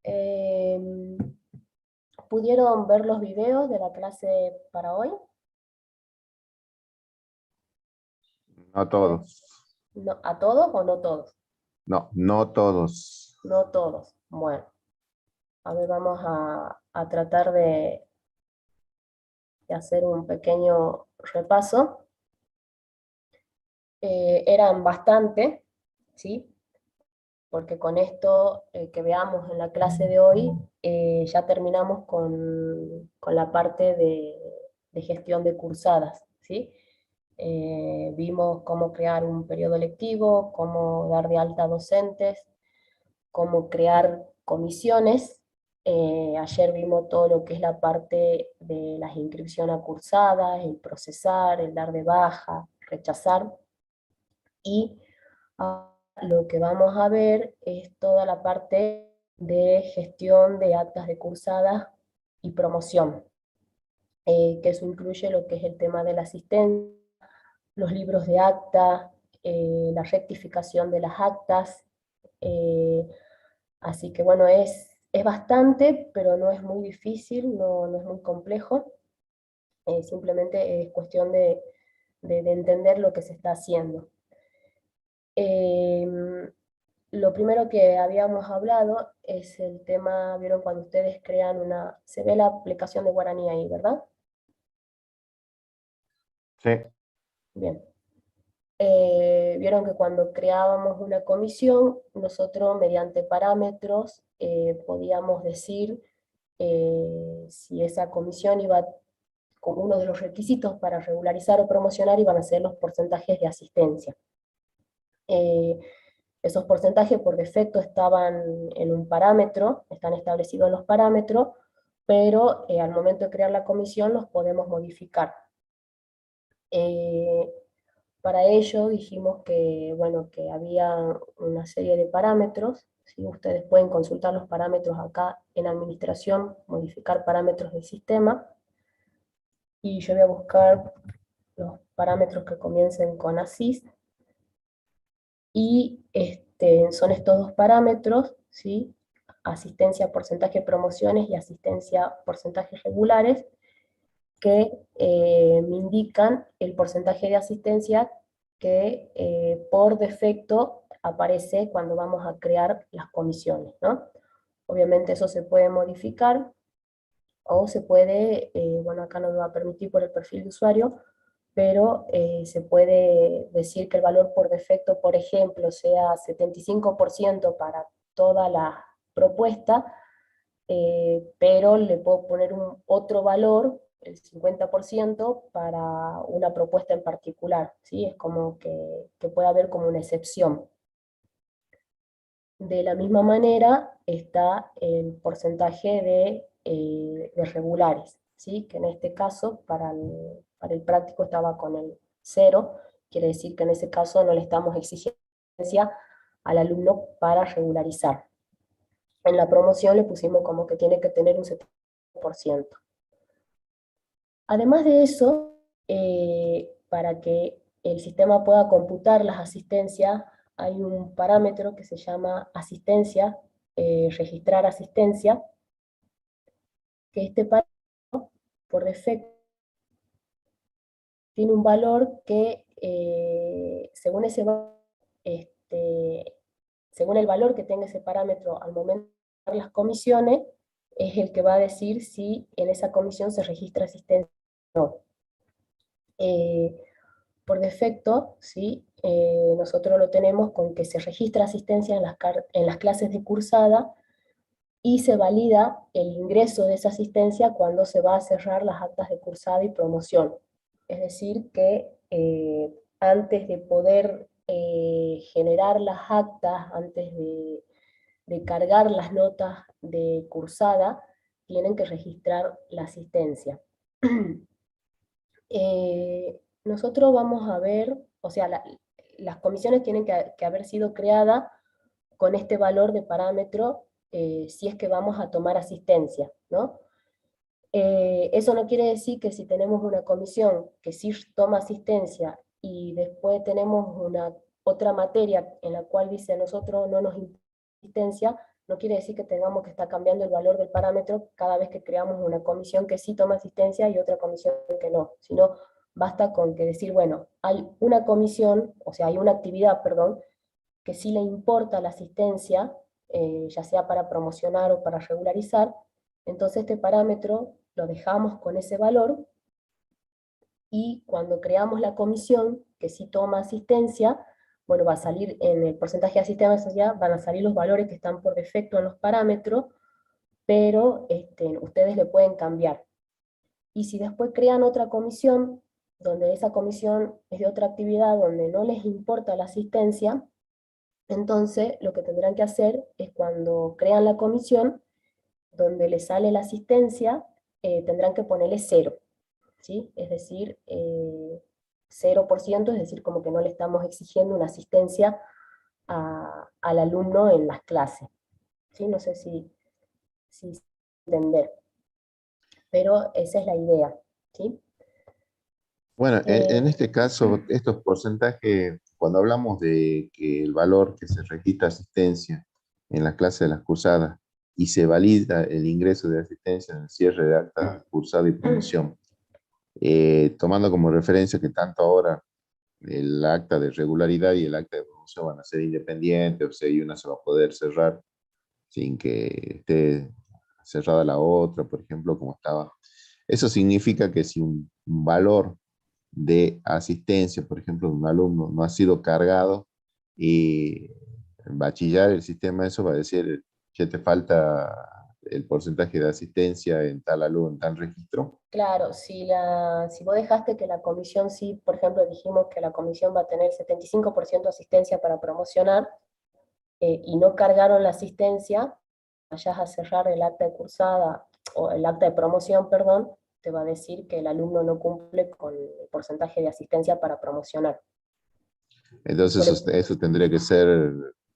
Eh, ¿Pudieron ver los videos de la clase para hoy? No todos. ¿A todos o no todos? No, no todos. No todos. Bueno, a ver, vamos a tratar de hacer un pequeño repaso. Eran bastante, ¿sí? Porque con esto que veamos en la clase de hoy, ya terminamos con la parte de gestión de cursadas, ¿sí? Vimos cómo crear un periodo lectivo, cómo dar de alta docentes, cómo crear comisiones. Ayer vimos todo lo que es la parte de las inscripciones a cursadas, el procesar, el dar de baja, rechazar. Y lo que vamos a ver es toda la parte de gestión de actas de cursadas y promoción, que eso incluye lo que es el tema de la asistencia, los libros de acta, la rectificación de las actas. eh, Así que bueno, es bastante, pero no es muy difícil, no es muy complejo. Simplemente es cuestión de entender lo que se está haciendo. Lo primero que habíamos hablado es el tema, vieron cuando ustedes crean se ve la aplicación de Guaraní ahí, ¿verdad? Sí, Bien. Vieron que cuando creábamos una comisión, nosotros mediante parámetros podíamos decir si esa comisión iba, con uno de los requisitos para regularizar o promocionar, iban a ser los porcentajes de asistencia. Eh, Esos porcentajes por defecto estaban en un parámetro, están establecidos en los parámetros, pero al momento de crear la comisión los podemos modificar. Eh, para ello dijimos que, bueno, que había una serie de parámetros, ¿sí? Ustedes pueden consultar los parámetros acá en administración, modificar parámetros del sistema, y yo voy a buscar los parámetros que comiencen con ASIS, y son estos dos parámetros, ¿sí? Asistencia, porcentaje de promociones y asistencia, porcentajes regulares, que me indican el porcentaje de asistencia que por defecto aparece cuando vamos a crear las comisiones, ¿no? Obviamente eso se puede modificar o se puede, bueno, acá no me va a permitir por el perfil de usuario, pero se puede decir que el valor por defecto, por ejemplo, sea 75% para toda la propuesta, pero le puedo poner otro valor, el 50%, para una propuesta en particular, ¿sí? Es como que puede haber como una excepción. De la misma manera está el porcentaje de regulares, ¿sí? Que en este caso para el práctico estaba con el 0, quiere decir que en ese caso no le estamos exigiendo al alumno para regularizar. En la promoción le pusimos como que tiene que tener un 70%. Además de eso, para que el sistema pueda computar las asistencias, hay un parámetro que se llama asistencia, registrar asistencia, que este parámetro, por defecto, tiene un valor que, según el valor que tenga ese parámetro al momento de las comisiones, es el que va a decir si en esa comisión se registra asistencia o no. Por defecto, ¿sí? Nosotros lo tenemos con que se registra asistencia en las clases de cursada y se valida el ingreso de esa asistencia cuando se va a cerrar las actas de cursada y promoción. Es decir, que antes de poder generar las actas, antes de cargar las notas de cursada, tienen que registrar la asistencia. Nosotros vamos a ver, o sea, las comisiones tienen que haber sido creadas con este valor de parámetro si es que vamos a tomar asistencia, ¿no? Eso no quiere decir que si tenemos una comisión que sí toma asistencia y después tenemos otra materia en la cual dice a nosotros no nos importa asistencia, no quiere decir que tengamos que estar cambiando el valor del parámetro cada vez que creamos una comisión que sí toma asistencia y otra comisión que no, sino basta con que decir, bueno, hay una comisión, o sea, hay una actividad, perdón, que sí le importa la asistencia, ya sea para promocionar o para regularizar, entonces este parámetro lo dejamos con ese valor, y cuando creamos la comisión que sí toma asistencia, bueno, va a salir en el porcentaje de asistencia, van a salir los valores que están por defecto en los parámetros, pero ustedes le pueden cambiar. Y si después crean otra comisión, donde esa comisión es de otra actividad, donde no les importa la asistencia, entonces lo que tendrán que hacer es cuando crean la comisión, donde les sale la asistencia, tendrán que ponerle 0, ¿sí? Es decir, 0%, es decir, como que no le estamos exigiendo una asistencia al alumno en las clases, ¿sí? No sé si entender, pero esa es la idea, ¿sí? Bueno, en Eh, este caso, estos porcentajes, cuando hablamos de que el valor que se registra asistencia en la clase de las cursadas y se valida el ingreso de asistencia en el cierre de acta cursada y promoción, tomando como referencia que tanto ahora el acta de regularidad y el acta de promoción van a ser independientes, o sea, y una se va a poder cerrar sin que esté cerrada la otra, por ejemplo, como estaba. Eso significa que si un valor de asistencia, por ejemplo, de un alumno no ha sido cargado y va a chillar el sistema, eso va a decir que te falta el porcentaje de asistencia en tal alumno, en tal registro. claro, si vos dejaste que la comisión, sí, por ejemplo, dijimos que la comisión va a tener 75% de asistencia para promocionar, y no cargaron la asistencia, vayas a cerrar el acta de cursada, o el acta de promoción, perdón, te va a decir que el alumno no cumple con el porcentaje de asistencia para promocionar. Entonces Bueno, eso tendría que ser,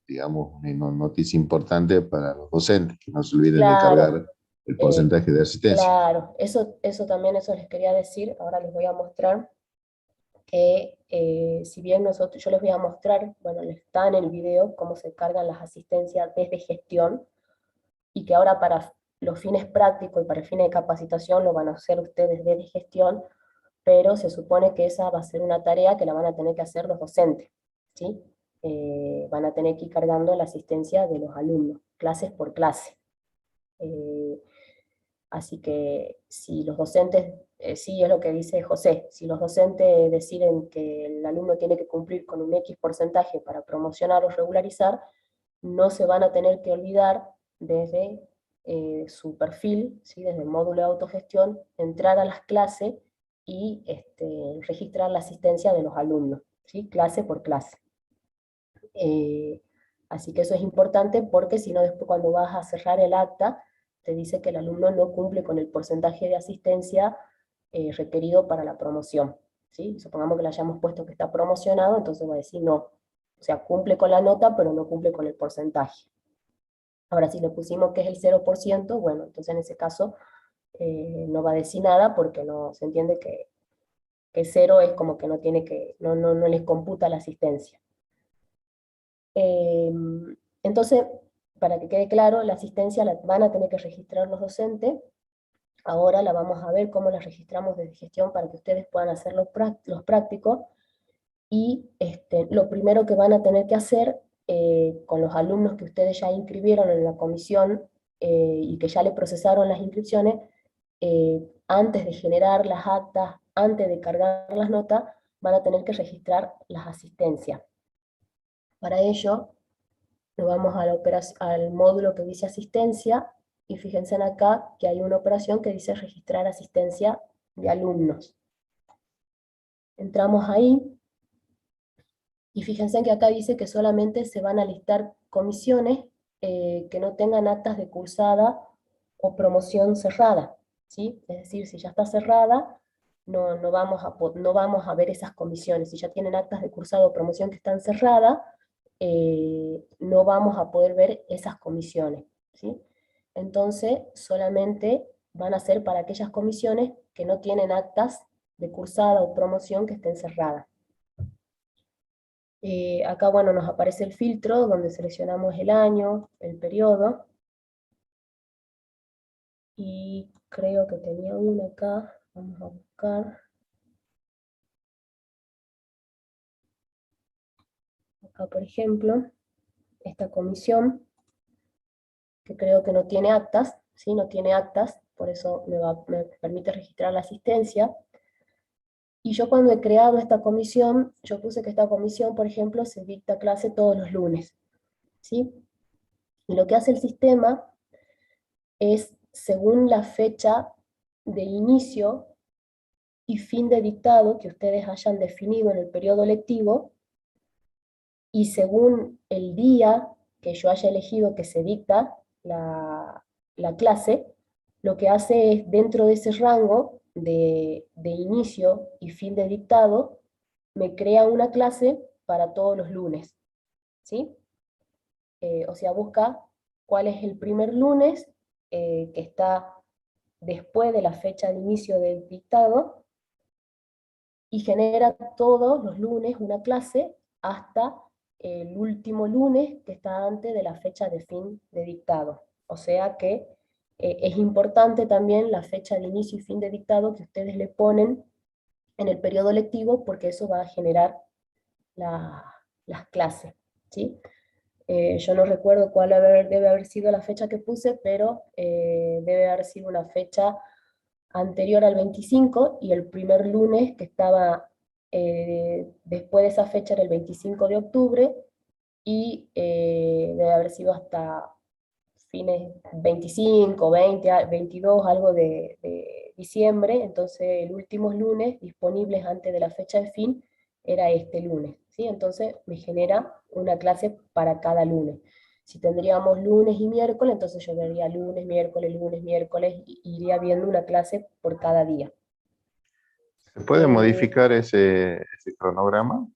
digamos, una noticia importante para los docentes, que no se olviden de claro, cargar el eh, porcentaje de asistencia. claro, eso también, eso les quería decir, ahora les voy a mostrar que si bien yo les voy a mostrar, bueno, está en el video cómo se cargan las asistencias desde gestión, y que ahora para los fines prácticos y para el fin de capacitación lo van a hacer ustedes desde gestión, pero se supone que esa va a ser una tarea que la van a tener que hacer los docentes, ¿sí? Van a tener que ir cargando la asistencia de los alumnos, clases por clase. Eh, Así que si los docentes, sí es lo que dice José, si los docentes deciden que el alumno tiene que cumplir con un X porcentaje para promocionar o regularizar, no se van a tener que olvidar desde su perfil, ¿sí? Desde el módulo de autogestión, entrar a las clases y registrar la asistencia de los alumnos, ¿sí? Clase por clase. Eh, Así que eso es importante, porque si no, después cuando vas a cerrar el acta, te dice que el alumno no cumple con el porcentaje de asistencia requerido para la promoción, ¿sí? Supongamos que le hayamos puesto que está promocionado, entonces va a decir no. O sea, cumple con la nota, pero no cumple con el porcentaje. Ahora, si le pusimos que es el 0%, bueno, entonces en ese caso no va a decir nada, porque no se entiende que 0 es como que no tiene que, no les computa la asistencia. Eh, entonces, para que quede claro, la asistencia la van a tener que registrar los docentes. Ahora la vamos a ver cómo la registramos desde gestión para que ustedes puedan hacer los prácticos. Y lo primero que van a tener que hacer con los alumnos que ustedes ya inscribieron en la comisión, y que ya le procesaron las inscripciones, antes de generar las actas, antes de cargar las notas, van a tener que registrar las asistencias. Para ello, nos vamos a al módulo que dice asistencia, y fíjense acá que hay una operación que dice registrar asistencia de alumnos. Entramos ahí, y fíjense que acá dice que solamente se van a listar comisiones que no tengan actas de cursada o promoción cerrada, ¿sí? Es decir, si ya está cerrada, no vamos a ver esas comisiones. Si ya tienen actas de cursado o promoción que están cerradas, no vamos a poder ver esas comisiones, ¿sí? Entonces, solamente van a ser para aquellas comisiones que no tienen actas de cursada o promoción que estén cerradas. Acá, bueno, nos aparece el filtro donde seleccionamos el año, el periodo, y creo que tenía uno acá, vamos a buscar. Acá, por ejemplo, esta comisión, que creo que no tiene actas, ¿sí? No tiene actas, por eso me permite registrar la asistencia. Y yo cuando he creado esta comisión, yo puse que esta comisión, por ejemplo, se dicta clase todos los lunes, ¿sí? Y lo que hace el sistema es, según la fecha de inicio y fin de dictado que ustedes hayan definido en el periodo lectivo, y según el día que yo haya elegido que se dicta la clase, lo que hace es, dentro de ese rango de inicio y fin de dictado, me crea una clase para todos los lunes, ¿sí? O sea, busca cuál es el primer lunes que está después de la fecha de inicio del dictado, y genera todos los lunes una clase hasta el último lunes que está antes de la fecha de fin de dictado. O sea que es importante también la fecha de inicio y fin de dictado que ustedes le ponen en el periodo lectivo, porque eso va a generar las clases, ¿sí? Yo no recuerdo debe haber sido la fecha que puse, pero debe haber sido una fecha anterior al 25, y el primer lunes que estaba después de esa fecha era el 25 de octubre, y debe haber sido hasta fines 25, 20, 22, algo de diciembre. Entonces el último lunes disponibles antes de la fecha de fin era este lunes, ¿sí? Entonces me genera una clase para cada lunes. Si tendríamos lunes y miércoles, entonces yo vería lunes, miércoles, y iría viendo una clase por cada día. ¿Se puede El, modificar ese cronograma?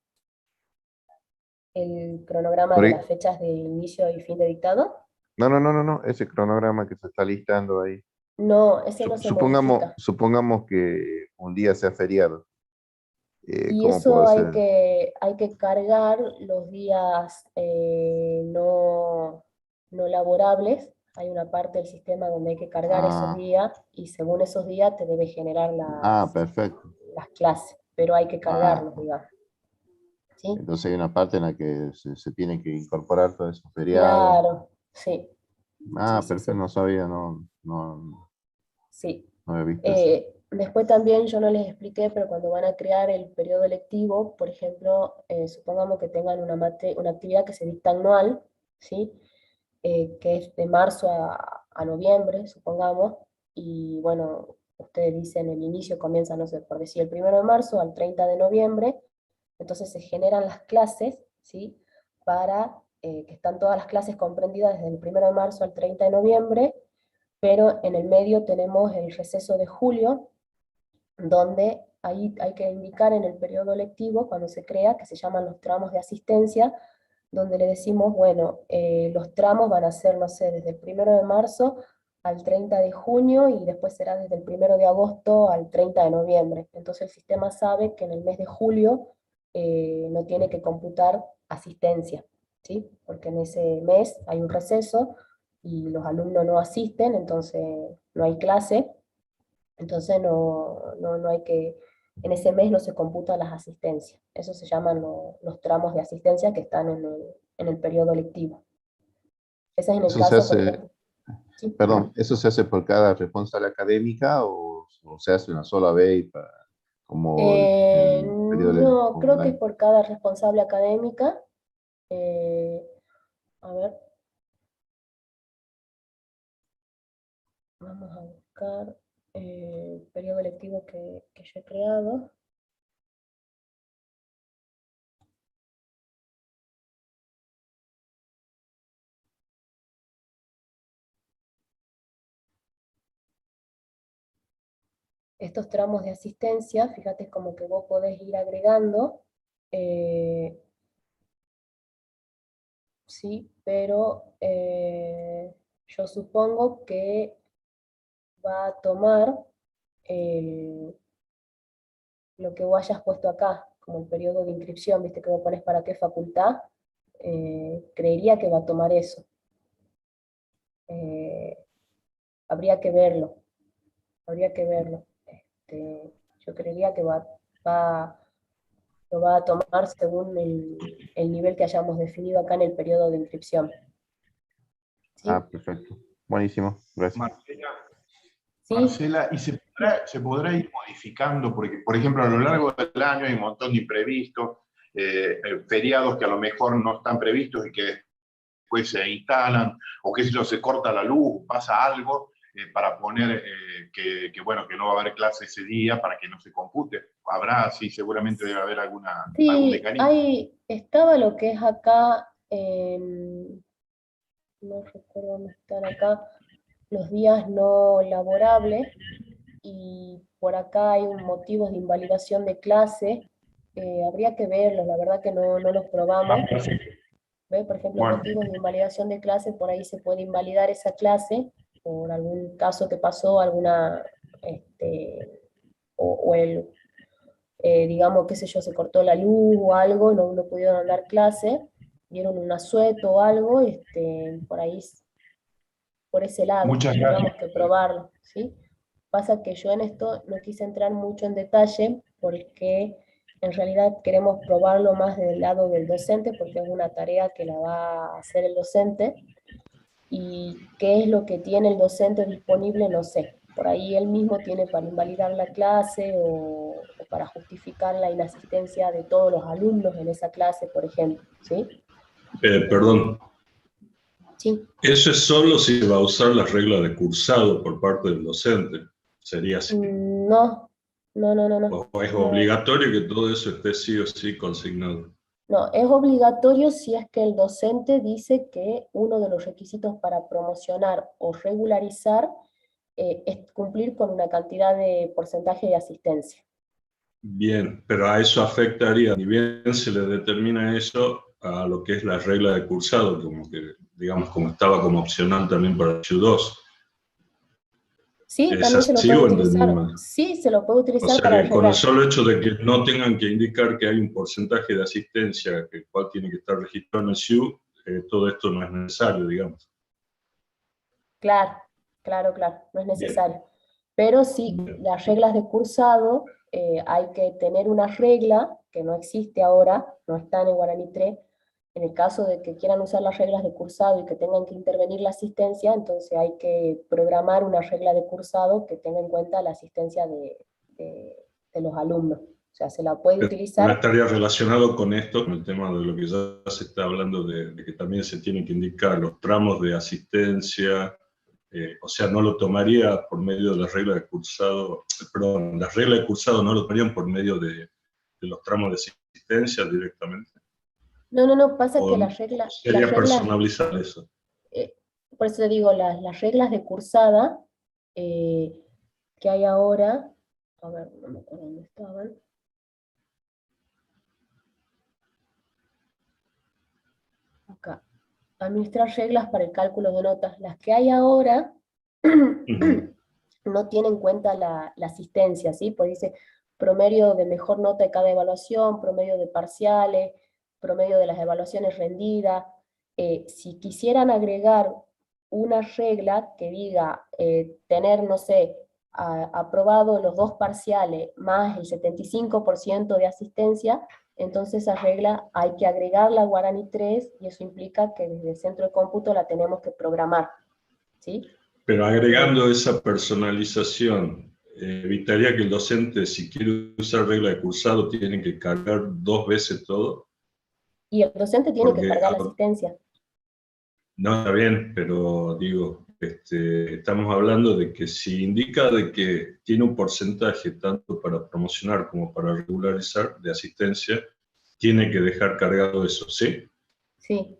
el cronograma Por de ahí- las fechas de inicio y fin de dictado, no, ese cronograma que se está listando ahí. no, ese no se Supongamos, modifica. supongamos que un día sea feriado. Y ¿Cómo puedo eso hacer? hay que cargar los días no laborables. Hay una parte del sistema donde hay que cargar esos Ah, días, y según esos días te debe generar perfecto. las clases, pero hay que Ah, cargarlos, digamos. ¿Sí? entonces hay una parte en la que se tiene que incorporar todos esos feriados. Claro, sí, sí, sí, Perfecto, sí. no sabía, no Sí. había visto eso. Después también yo no les expliqué, pero cuando van a crear el periodo lectivo, por ejemplo, supongamos que tengan una actividad que se dicta anual, ¿sí? Que es de marzo a noviembre, supongamos, y bueno, ustedes dicen el inicio comienza, no sé, por decir el 1 de marzo al 30 de noviembre, entonces se generan las clases, ¿sí? Para que están todas las clases comprendidas desde el 1 de marzo al 30 de noviembre, pero en el medio tenemos el receso de julio, donde ahí hay que indicar en el periodo lectivo, cuando se crea, que se llaman los tramos de asistencia, donde le decimos, bueno, los tramos van a ser, no sé, desde el 1 de marzo al 30 de junio, y después será desde el 1 de agosto al 30 de noviembre. Entonces el sistema sabe que en el mes de julio no tiene que computar asistencia, ¿sí? Porque en ese mes hay un receso y los alumnos no asisten, entonces no hay clase, entonces no hay que, en ese mes no se computan las asistencias. Eso se llaman los tramos de asistencia que están en el periodo lectivo. Ese es en el ¿Eso se caso, por hace, ejemplo. ¿Sí? perdón, eso se hace por cada responsable académica o se hace una sola vez como el periodo No, creo que es online? por cada responsable académica. Eh, a ver, vamos a buscar el periodo lectivo que yo he creado. Estos tramos de asistencia, fíjate como que vos podés ir agregando, eh, sí, pero yo supongo que va a tomar lo que vos hayas puesto acá, como el periodo de inscripción, viste que vos pones para qué facultad, creería que va a tomar eso. Eh, habría que verlo, habría que verlo. Yo creería que lo va a tomar según el nivel que hayamos definido acá en el periodo de inscripción. ¿Sí? Ah, perfecto. Buenísimo, gracias. Marcela, ¿Sí? Marcela, ¿y se podrá ir modificando? Porque, por ejemplo, a lo largo del año hay un montón de imprevistos, feriados que a lo mejor no están previstos y que después se instalan, o qué sé yo, se corta la luz, pasa algo, para poner bueno, que no va a haber clase ese día para que no se compute. Habrá, sí, seguramente debe haber algún Sí, mecanismo. estaba lo que es acá, no recuerdo dónde están acá, los días no laborables, y por acá hay un motivos de invalidación de clase, habría que verlos, la verdad que no los probamos. Ah, perfecto. ¿Ve? Por ejemplo, Bueno, motivos de invalidación de clase, por ahí se puede invalidar esa clase por algún caso que pasó, alguna, o digamos, qué sé yo, se cortó la luz o algo, no pudieron dar clase, dieron un asueto o algo, por ahí, por ese lado, muchas tendríamos gracias. que probarlo, ¿sí? Pasa que yo en esto no quise entrar mucho en detalle porque en realidad queremos probarlo más del lado del docente porque es una tarea que la va a hacer el docente, y qué es lo que tiene el docente disponible, no sé. Por ahí él mismo tiene para invalidar la clase o para justificar la inasistencia de todos los alumnos en esa clase, por ejemplo, ¿sí? Perdón, Sí. eso es solo si se va a usar la regla de cursado por parte del docente. ¿Sería así? No, no. ¿O es No, obligatorio que todo eso esté sí o sí consignado? no, es obligatorio si es que el docente dice que uno de los requisitos para promocionar o regularizar es cumplir con una cantidad de porcentaje de asistencia. Bien, pero a eso afectaría, ni bien se le determina eso a lo que es la regla de cursado, como que, digamos, como estaba como opcional también para el U2. Sí, ¿Es también se lo así puede o entendí utilizar. mal? Sí, se lo puede O utilizar sea para que con el arreglar. solo hecho de que no tengan que indicar que hay un porcentaje de asistencia, que el cual tiene que estar registrado en el SIU, todo esto no es necesario, digamos. Claro, no es Bien, necesario. Pero sí, bien. las reglas de cursado, hay que tener una regla que no existe ahora, no está en el Guaraní 3. En el caso de que quieran usar las reglas de cursado y que tengan que intervenir la asistencia, entonces hay que programar una regla de cursado que tenga en cuenta la asistencia de los alumnos. O sea, se la puede Pero no utilizar. estaría relacionado con esto, con el tema de lo que ya se está hablando, de que también se tienen que indicar los tramos de asistencia, o sea, no lo tomaría por medio de la regla de cursado, perdón, la regla de cursado no lo tomarían por medio de los tramos de asistencia directamente, No, pasa que o las sería reglas, personalizar eso. eh, por eso te digo, las reglas de cursada eh, que hay ahora, a ver, no me acuerdo dónde estaban, acá, administrar reglas para el cálculo de notas. Las que hay ahora Ujú. no tienen en cuenta la asistencia, ¿sí? Pues dice promedio de mejor nota de cada evaluación, promedio de parciales, promedio de las evaluaciones rendidas. Si quisieran agregar una regla que diga tener, no sé, aprobado los 2 parciales más el 75% de asistencia, entonces esa regla hay que agregarla a Guaraní 3 y eso implica que desde el centro de cómputo la tenemos que programar, ¿sí? Pero agregando esa personalización, evitaría que el docente, si quiere usar regla de cursado, tiene que cargar 2 veces todo, Y el docente tiene que porque cargar la asistencia. no está bien, pero digo, estamos hablando de que si indica de que tiene un porcentaje tanto para promocionar como para regularizar de asistencia, tiene que dejar cargado eso, ¿sí? Sí,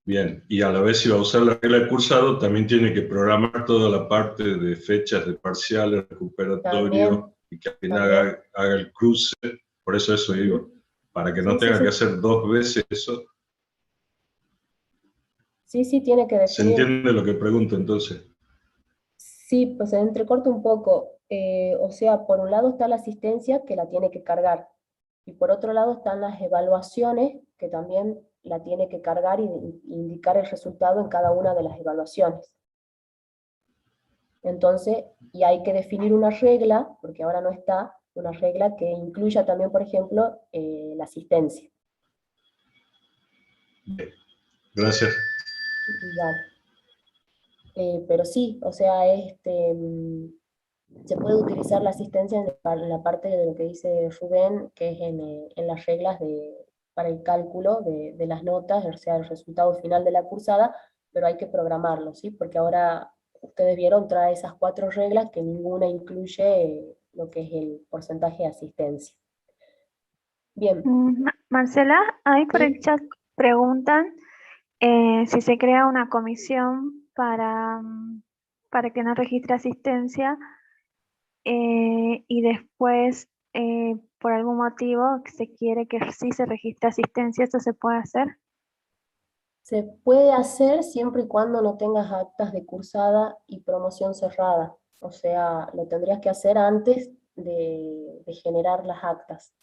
Bien, y a la vez si va a usar la regla de cursado, también tiene que programar toda la parte de fechas de parciales, recuperatorios, también, y que al final también. haga el cruce. Por eso digo, Ujú. para que no Sí, sí, tenga que sí. hacer 2 veces eso. Sí, tiene que ¿Se definir. entiende lo que pregunto entonces? Sí, pues se entrecorta un poco. O sea, por un lado está la asistencia que la tiene que cargar. Y por otro lado están las evaluaciones, que también la tiene que cargar y indicar el resultado en cada una de las evaluaciones. Entonces, y hay que definir una regla, porque ahora no está, una regla que incluya también, por ejemplo, la asistencia. Gracias. Vale. Pero sí, o sea, se puede utilizar la asistencia en la parte de lo que dice Rubén, que es en las reglas para el cálculo de las notas, o sea, el resultado final de la cursada, pero hay que programarlo, ¿sí? Porque ahora ustedes vieron, trae esas 4 reglas que ninguna incluye lo que es el porcentaje de asistencia. Bien. Marcela, ahí por el ¿Sí? chat preguntan si se crea una comisión para que no registre asistencia y después por algún motivo se quiere que sí se registre asistencia, ¿esto se puede hacer? Se puede hacer siempre y cuando no tengas actas de cursada y promoción cerrada. O sea, lo tendrías que hacer antes de generar las actas.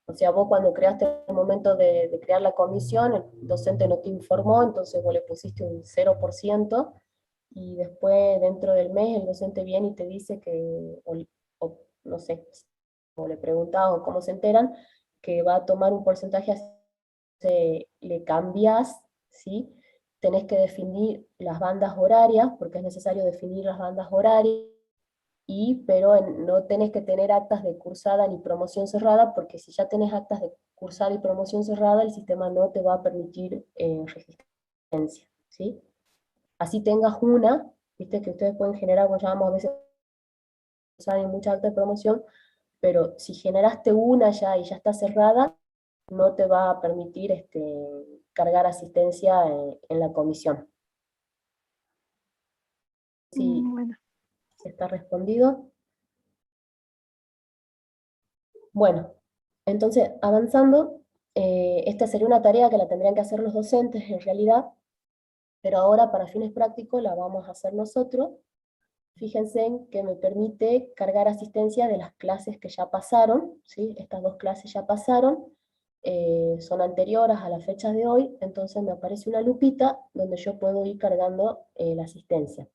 O sea, vos cuando creaste el momento de crear la comisión, el docente no te informó, entonces vos le pusiste un 0%, y después dentro del mes el docente viene y te dice que, o no sé, o le preguntás o cómo se enteran, que va a tomar un porcentaje así, le cambias, ¿sí? Tenés que definir las bandas horarias, porque es necesario definir las bandas horarias, pero no tenés que tener actas de cursada ni promoción cerrada, porque si ya tenés actas de cursada y promoción cerrada, el sistema no te va a permitir resistencia, ¿sí? Así tengas una, viste que ustedes pueden generar, como llamamos a veces, saben, mucha acta de promoción, pero si generaste una ya y ya está cerrada, no te va a permitir cargar asistencia en la comisión. Sí, Bueno. está respondido. Bueno, entonces avanzando, esta sería una tarea que la tendrían que hacer los docentes en realidad, pero ahora para fines prácticos la vamos a hacer nosotros. Fíjense en que me permite cargar asistencia de las clases que ya pasaron, ¿sí? Estas 2 clases ya pasaron, son anteriores a las fechas de hoy, entonces me aparece una lupita donde yo puedo ir cargando la asistencia.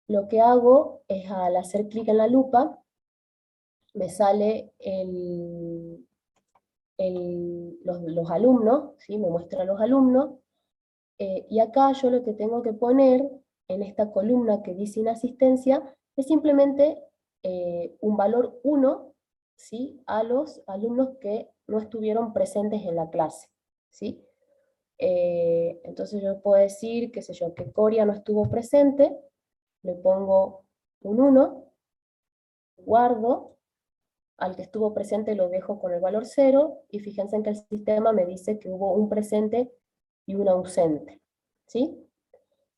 Lo que hago es, al hacer clic en la lupa, me sale los alumnos, ¿sí? Me muestra los alumnos, y acá yo lo que tengo que poner en esta columna que dice inasistencia es simplemente un valor 1, ¿sí? A los alumnos que no estuvieron presentes en la clase, ¿sí? Entonces yo puedo decir, qué sé yo, que Coria no estuvo presente, le pongo un 1, guardo, al que estuvo presente lo dejo con el valor 0, y fíjense en que el sistema me dice que hubo un presente y un ausente, ¿sí?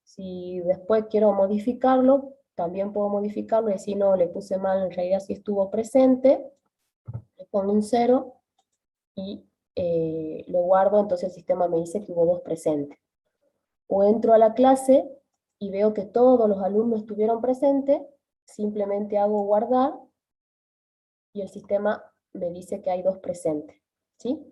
Si después quiero modificarlo, también puedo modificarlo y decir, no, le puse mal, en realidad sí estuvo presente, le pongo un 0 y lo guardo, entonces el sistema me dice que hubo 2 presentes. O entro a la clase y veo que todos los alumnos estuvieron presentes, simplemente hago guardar y el sistema me dice que hay 2 presentes, ¿sí?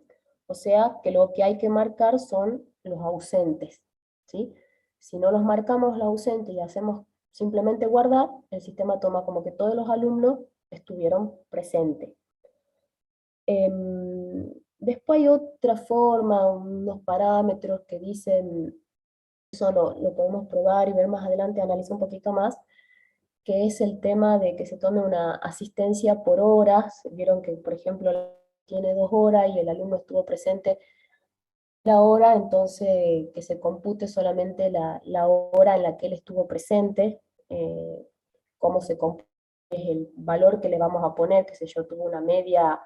O sea que lo que hay que marcar son los ausentes, ¿sí? Si no los marcamos los ausentes y hacemos simplemente guardar, el sistema toma como que todos los alumnos estuvieron presentes. Después hay otra forma, unos parámetros que dicen, eso lo podemos probar y ver más adelante, analizar un poquito más, que es el tema de que se tome una asistencia por horas. Vieron que, por ejemplo, tiene 2 horas y el alumno estuvo presente la hora, entonces que se compute solamente la hora en la que él estuvo presente, cómo se compute el valor que le vamos a poner, que sé yo, tuvo una media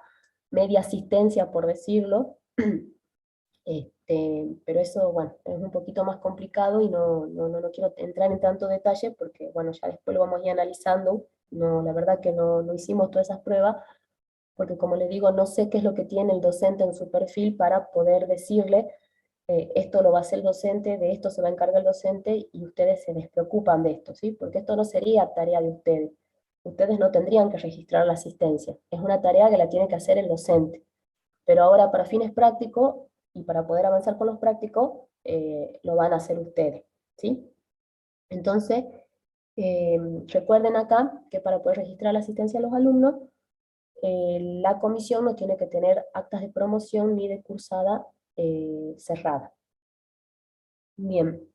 asistencia, por decirlo. Pero eso, bueno, es un poquito más complicado y no quiero entrar en tanto detalle porque, bueno, ya después lo vamos a ir analizando. No, la verdad que no hicimos todas esas pruebas, porque como le digo, no sé qué es lo que tiene el docente en su perfil para poder decirle, esto lo va a hacer el docente, de esto se va a encargar el docente y ustedes se despreocupan de esto, ¿sí? Porque esto no sería tarea de ustedes. ustedes no tendrían que registrar la asistencia. Es una tarea que la tiene que hacer el docente. Pero ahora para fines prácticos y para poder avanzar con los prácticos, lo van a hacer ustedes, ¿sí? Entonces, recuerden acá que para poder registrar la asistencia a los alumnos, la comisión no tiene que tener actas de promoción ni de cursada cerrada. Bien.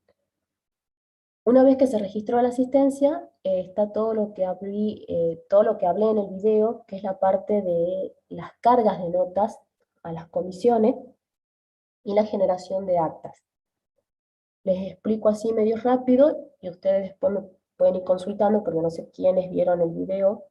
Una vez que se registró la asistencia, está todo lo que hablé en el video, que es la parte de las cargas de notas a las comisiones y la generación de actas. Les explico así medio rápido y ustedes después me pueden ir consultando porque no sé quiénes vieron el video.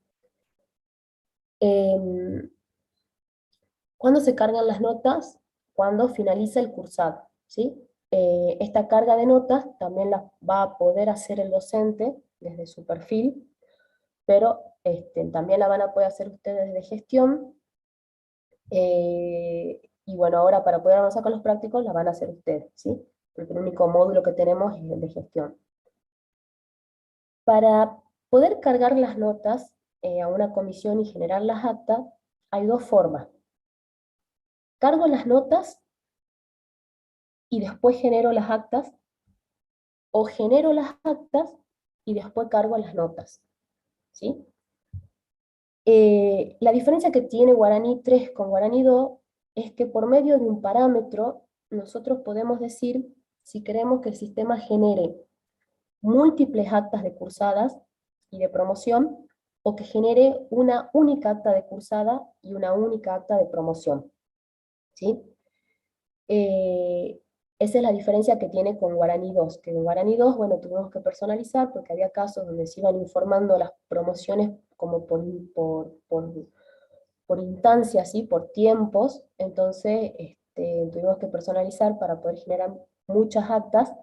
¿Cuándo se cargan las notas? Cuando finaliza el cursado, ¿sí? Esta carga de notas también la va a poder hacer el docente desde su perfil, pero también la van a poder hacer ustedes de gestión. Y bueno, ahora para poder avanzar con los prácticos la van a hacer ustedes, ¿sí? Porque el único módulo que tenemos es el de gestión. Para poder cargar las notas a una comisión y generar las actas, hay dos formas. Cargo las notas y después genero las actas, o genero las actas y después cargo las notas, ¿sí? La diferencia que tiene Guaraní 3 con Guaraní 2 es que por medio de un parámetro nosotros podemos decir si queremos que el sistema genere múltiples actas de cursadas y de promoción, o que genere una única acta de cursada y una única acta de promoción, ¿sí? Esa es la diferencia que tiene con Guaraní 2, que en Guaraní 2, bueno, tuvimos que personalizar porque había casos donde se iban informando las promociones como por instancias, ¿sí? Por tiempos, entonces tuvimos que personalizar para poder generar muchas actas,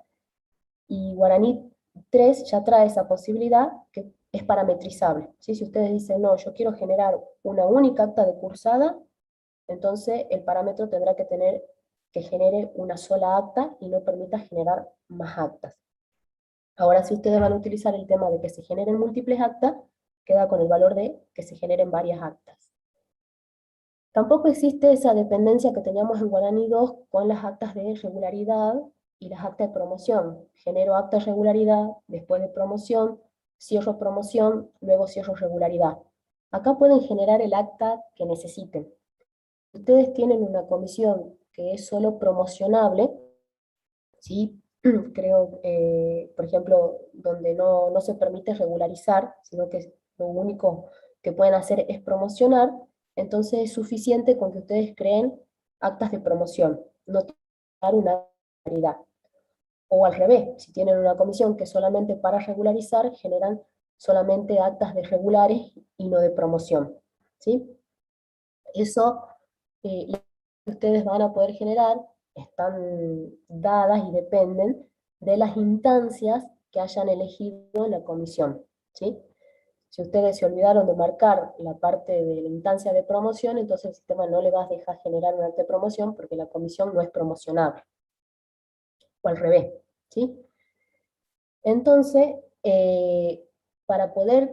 y Guaraní 3 ya trae esa posibilidad que es parametrizable, ¿sí? Si ustedes dicen, no, yo quiero generar una única acta de cursada, entonces el parámetro tendrá que tener que genere una sola acta y no permita generar más actas. Ahora, si ustedes van a utilizar el tema de que se generen múltiples actas, queda con el valor de que se generen varias actas. Tampoco existe esa dependencia que teníamos en Guaraní 2 con las actas de regularidad y las actas de promoción. Genero acta de regularidad, después de promoción, cierro promoción, luego cierro regularidad. Acá pueden generar el acta que necesiten. Ustedes tienen una comisión que es solo promocionable, ¿sí? Creo, por ejemplo, donde no se permite regularizar, sino que lo único que pueden hacer es promocionar, entonces es suficiente con que ustedes creen actas de promoción, no dar una regularidad. O al revés, si tienen una comisión que solamente para regularizar, generan solamente actas de regulares y no de promoción, ¿sí? Eso, las que ustedes van a poder generar están dadas y dependen de las instancias que hayan elegido en la comisión, ¿sí? Si ustedes se olvidaron de marcar la parte de la instancia de promoción, entonces el sistema no le va a dejar generar una acta de promoción porque la comisión no es promocionable. O al revés, ¿sí? Entonces, para poder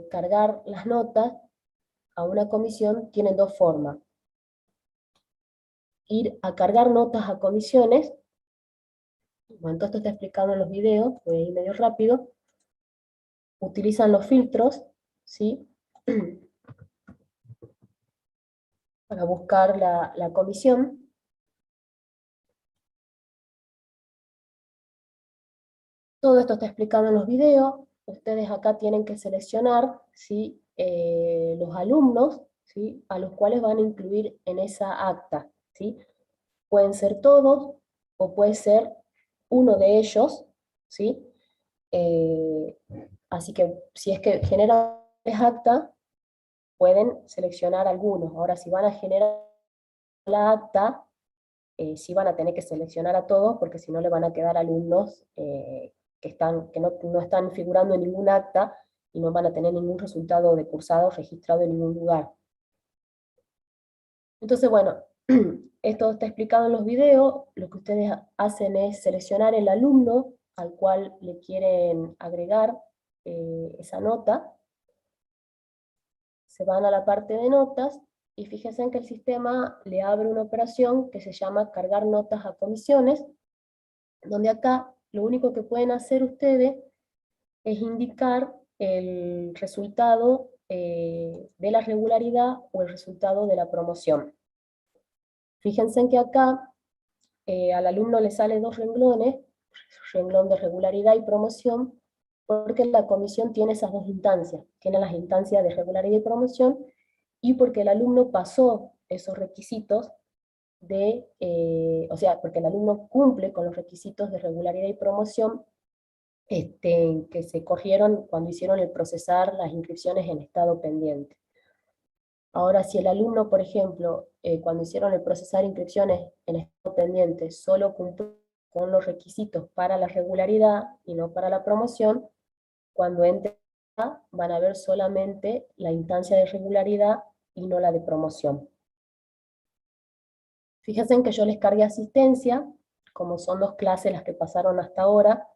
cargar las notas a una comisión tienen dos formas. Ir a cargar notas a comisiones, bueno, todo esto está explicado en los videos, voy a ir medio rápido. Utilizan los filtros, ¿sí? Para buscar la comisión. Todo esto está explicado en los videos. Ustedes acá tienen que seleccionar, ¿sí? Los alumnos, ¿sí? A los cuales van a incluir en esa acta, ¿sí? Pueden ser todos, o puede ser uno de ellos, ¿sí? Así que si es que generan acta, pueden seleccionar algunos. Ahora, si van a generar la acta, sí van a tener que seleccionar a todos, porque si no le van a quedar alumnos que no están figurando en ningún acta y no van a tener ningún resultado de cursado registrado en ningún lugar. Entonces, bueno, esto está explicado en los videos. Lo que ustedes hacen es seleccionar el alumno al cual le quieren agregar esa nota, se van a la parte de notas, y fíjense en que el sistema le abre una operación que se llama cargar notas a comisiones, donde acá lo único que pueden hacer ustedes es indicar el resultado de la regularidad o el resultado de la promoción. Fíjense en que acá al alumno le sale dos renglones, renglón de regularidad y promoción, porque la comisión tiene esas dos instancias, tiene las instancias de regularidad y promoción, y porque el alumno pasó esos requisitos o sea, porque el alumno cumple con los requisitos de regularidad y promoción que se corrieron cuando hicieron el procesar las inscripciones en estado pendiente. Ahora, si el alumno, por ejemplo, cuando hicieron el procesar inscripciones en estado pendiente, solo cumplió con los requisitos para la regularidad y no para la promoción, cuando entre van a ver solamente la instancia de regularidad y no la de promoción. Fíjense en que yo les cargué asistencia, como son dos clases las que pasaron hasta ahora,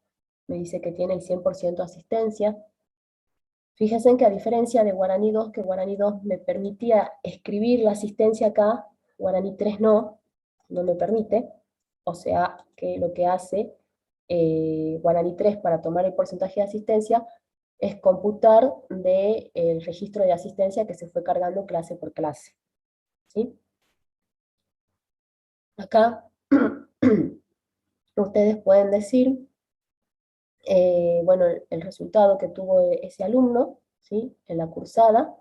me dice que tiene el 100% asistencia. Fíjense en que a diferencia de Guaraní 2, que Guaraní 2 me permitía escribir la asistencia acá, Guaraní 3 no me permite, o sea que lo que hace Guaraní 3 para tomar el porcentaje de asistencia es computar el registro de asistencia que se fue cargando clase por clase. ¿Sí? Acá ustedes pueden decir, bueno, el resultado que tuvo ese alumno, ¿sí? En la cursada.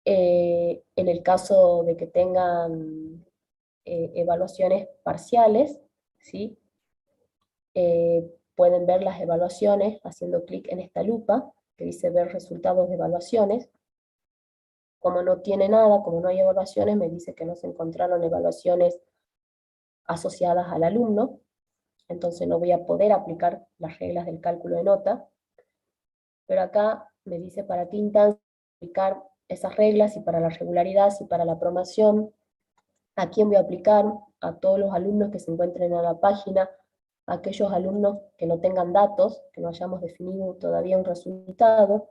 En el caso de que tengan evaluaciones parciales, ¿sí? Pueden ver las evaluaciones haciendo clic en esta lupa que dice ver resultados de evaluaciones. Como no tiene nada, como no hay evaluaciones, me dice que no se encontraron evaluaciones asociadas al alumno, entonces no voy a poder aplicar las reglas del cálculo de nota, pero acá me dice para qué instancia aplicar esas reglas, y para la regularidad, y para la promoción, a quién voy a aplicar, a todos los alumnos que se encuentren en la página, a aquellos alumnos que no tengan datos, que no hayamos definido todavía un resultado,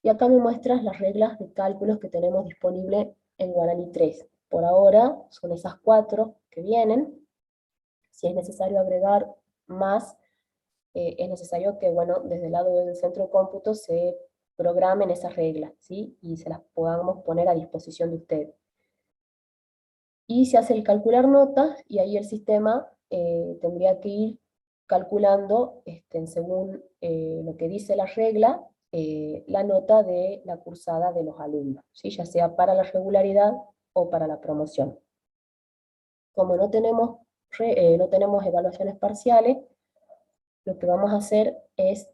y acá me muestras las reglas de cálculos que tenemos disponible en Guaraní 3. Por ahora son esas 4 que vienen. Si es necesario agregar más, es necesario que, bueno, desde el lado del centro de cómputo se programen esas reglas, ¿sí? Y se las podamos poner a disposición de ustedes. Y se hace el calcular notas, y ahí el sistema tendría que ir calculando, según lo que dice la regla, la nota de la cursada de los alumnos, ¿sí? Ya sea para la regularidad o para la promoción. Como no tenemos evaluaciones parciales, lo que vamos a hacer es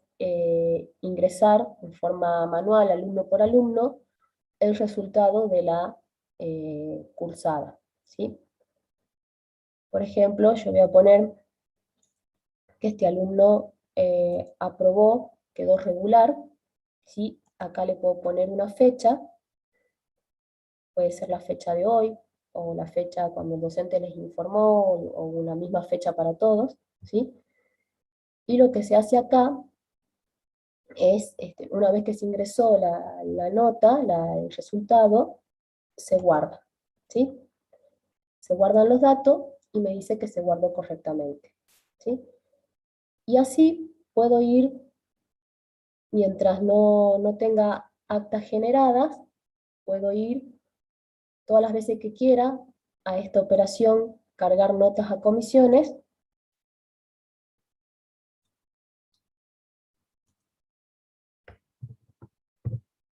ingresar en forma manual, alumno por alumno, el resultado de la cursada, ¿sí? Por ejemplo, yo voy a poner que este alumno aprobó, quedó regular, ¿sí? Acá le puedo poner una fecha, puede ser la fecha de hoy, o la fecha cuando el docente les informó, o una misma fecha para todos, ¿sí? Y lo que se hace acá es, una vez que se ingresó la nota, el resultado, se guarda, ¿sí? Se guardan los datos y me dice que se guardó correctamente, ¿sí? Y así puedo ir, mientras no tenga actas generadas, puedo ir todas las veces que quiera a esta operación, cargar notas a comisiones,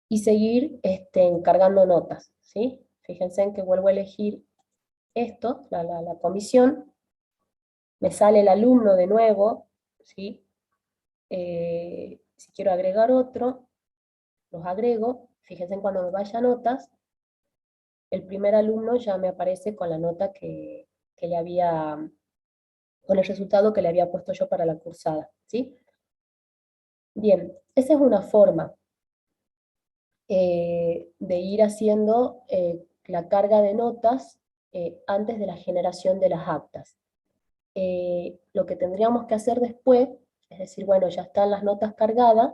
y seguir cargando notas, ¿sí? Fíjense en que vuelvo a elegir esto, la comisión, me sale el alumno de nuevo, ¿sí? Si quiero agregar otro, los agrego. Fíjense en cuando me vaya a notas, el primer alumno ya me aparece con la nota que le había, con el resultado que le había puesto yo para la cursada, ¿sí? Bien, esa es una forma de ir haciendo la carga de notas antes de la generación de las actas. Lo que tendríamos que hacer después, es decir, bueno, ya están las notas cargadas,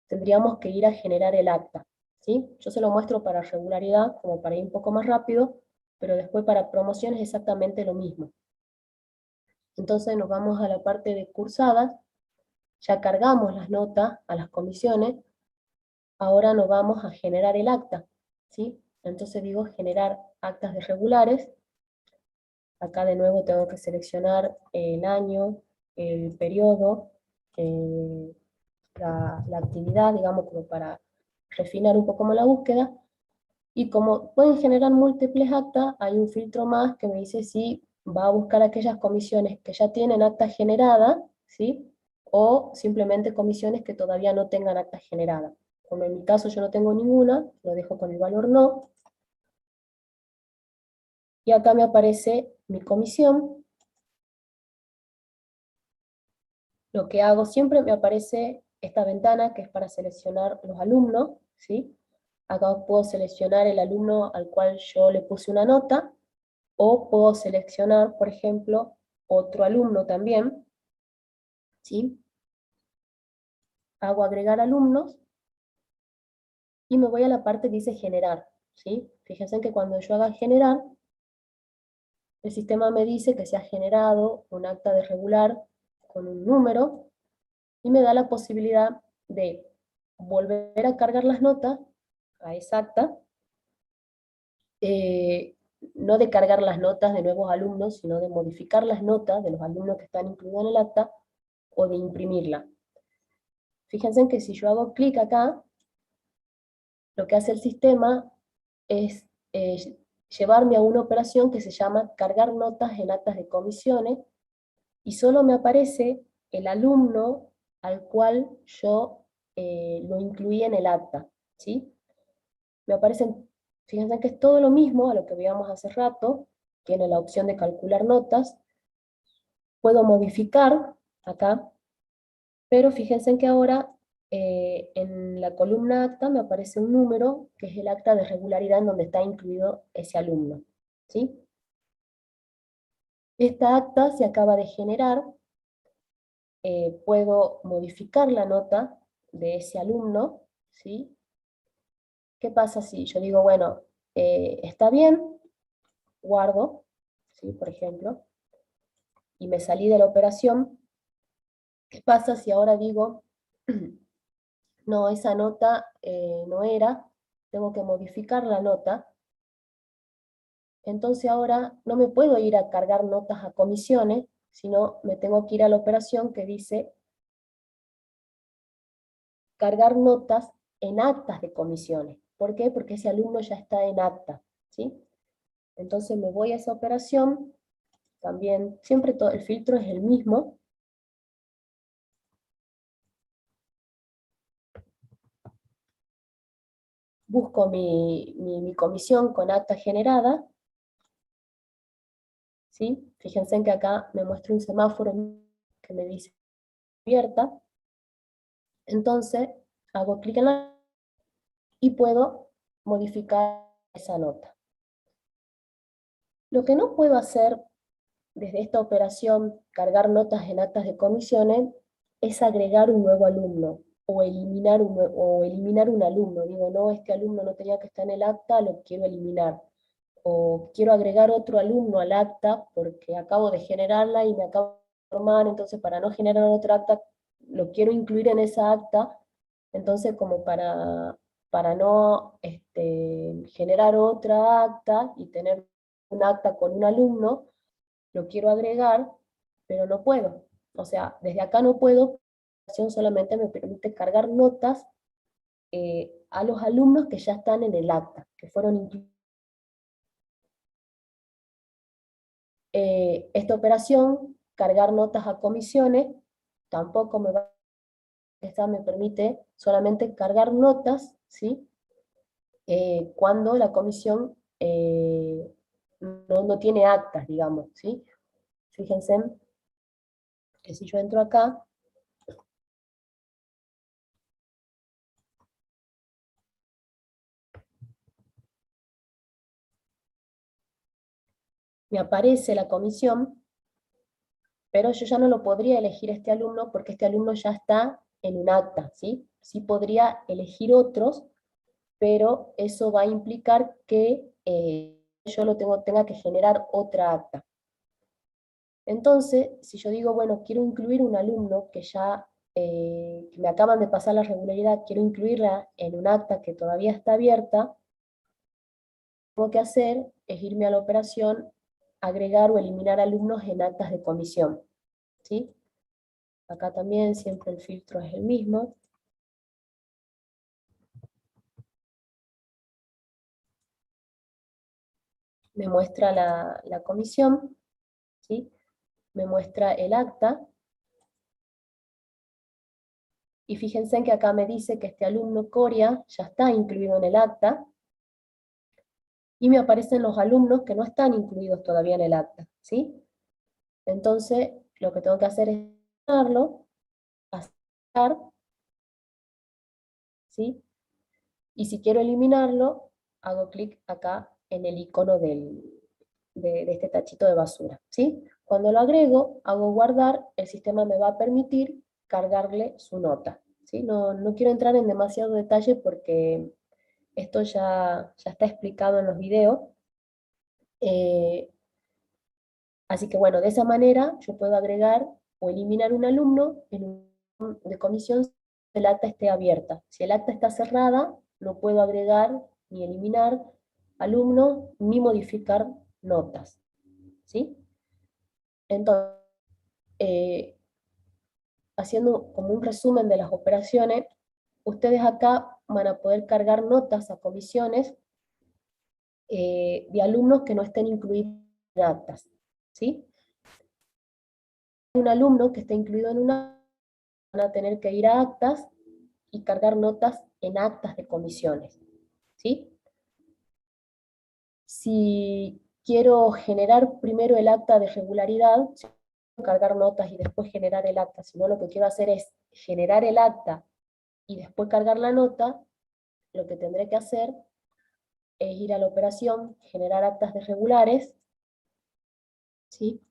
tendríamos que ir a generar el acta, ¿sí? Yo se lo muestro para regularidad, como para ir un poco más rápido, pero después para promoción es exactamente lo mismo. Entonces nos vamos a la parte de cursadas, ya cargamos las notas a las comisiones, ahora nos vamos a generar el acta, ¿sí? Entonces digo generar actas de regulares. Acá de nuevo tengo que seleccionar el año, el periodo, la actividad, digamos, como para refinar un poco más la búsqueda. Y como pueden generar múltiples actas, hay un filtro más que me dice si va a buscar aquellas comisiones que ya tienen acta generada, ¿sí? O simplemente comisiones que todavía no tengan acta generada. Como en mi caso yo no tengo ninguna, lo dejo con el valor no. Y acá me aparece mi comisión. Lo que hago siempre me aparece esta ventana que es para seleccionar los alumnos, ¿sí? Acá puedo seleccionar el alumno al cual yo le puse una nota, o puedo seleccionar, por ejemplo, otro alumno también, ¿sí? Hago agregar alumnos, y me voy a la parte que dice generar, ¿sí? Fíjense que cuando yo haga generar, el sistema me dice que se ha generado un acta de regular con un número, y me da la posibilidad de volver a cargar las notas a esa acta, no de cargar las notas de nuevos alumnos, sino de modificar las notas de los alumnos que están incluidos en el acta, o de imprimirla. Fíjense que si yo hago clic acá, lo que hace el sistema es llevarme a una operación que se llama cargar notas en actas de comisiones, y solo me aparece el alumno al cual yo lo incluí en el acta, ¿sí? Me aparecen, fíjense que es todo lo mismo a lo que veíamos hace rato, tiene la opción de calcular notas, puedo modificar acá, pero fíjense que ahora en la columna acta me aparece un número, que es el acta de regularidad en donde está incluido ese alumno, ¿sí? Esta acta se acaba de generar, puedo modificar la nota de ese alumno, ¿sí? ¿Qué pasa si yo digo, bueno, está bien, guardo, ¿sí? Por ejemplo, y me salí de la operación? ¿Qué pasa si ahora digo, no, esa nota no era, tengo que modificar la nota? Entonces ahora no me puedo ir a cargar notas a comisiones, sino me tengo que ir a la operación que dice cargar notas en actas de comisiones. ¿Por qué? Porque ese alumno ya está en acta, ¿sí? Entonces me voy a esa operación, también siempre todo el filtro es el mismo. Busco mi comisión con acta generada, ¿sí? Fíjense en que acá me muestra un semáforo que me dice abierta. Entonces hago clic en la y puedo modificar esa nota. Lo que no puedo hacer desde esta operación, cargar notas en actas de comisiones, es agregar un nuevo alumno, o eliminar un alumno. Digo, no, este alumno no tenía que estar en el acta, lo quiero eliminar. O quiero agregar otro alumno al acta porque acabo de generarla y me acabo de formar, entonces para no generar otra acta, lo quiero incluir en esa acta. Entonces como para no generar otra acta y tener un acta con un alumno, lo quiero agregar, pero no puedo. O sea, desde acá no puedo, la opción solamente me permite cargar notas a los alumnos que ya están en el acta, que fueron incluidos. Esta operación, cargar notas a comisiones, tampoco esta me permite solamente cargar notas, ¿sí? Cuando la comisión no tiene actas, digamos, ¿sí? Fíjense que si yo entro acá, me aparece la comisión, pero yo ya no lo podría elegir este alumno porque este alumno ya está en un acta, ¿sí? Sí podría elegir otros, pero eso va a implicar que yo tenga que generar otra acta. Entonces, si yo digo, bueno, quiero incluir un alumno que ya que me acaban de pasar la regularidad, quiero incluirla en un acta que todavía está abierta, lo que tengo que hacer es irme a la operación, agregar o eliminar alumnos en actas de comisión, ¿sí? Acá también siempre el filtro es el mismo. Me muestra la comisión, ¿sí? Me muestra el acta, y fíjense en que acá me dice que este alumno Coria ya está incluido en el acta, y me aparecen los alumnos que no están incluidos todavía en el acta, ¿sí? Entonces, lo que tengo que hacer es eliminarlo, aceptar, ¿sí? Y si quiero eliminarlo, hago clic acá en el icono de este tachito de basura, ¿sí? Cuando lo agrego, hago guardar, el sistema me va a permitir cargarle su nota, ¿sí? No quiero entrar en demasiado detalle porque esto ya está explicado en los videos. Así que bueno, de esa manera yo puedo agregar o eliminar un alumno en un de comisión si el acta esté abierta. Si el acta está cerrada, no puedo agregar ni eliminar alumnos ni modificar notas, ¿sí? Entonces, haciendo como un resumen de las operaciones, ustedes acá van a poder cargar notas a comisiones de alumnos que no estén incluidos en actas, ¿sí? Un alumno que esté incluido en una, van a tener que ir a actas y cargar notas en actas de comisiones, ¿sí? Si quiero generar primero el acta de regularidad, si quiero cargar notas y después generar el acta, sino lo que quiero hacer es generar el acta y después cargar la nota, lo que tendré que hacer es ir a la operación, generar actas de regulares, ¿sí?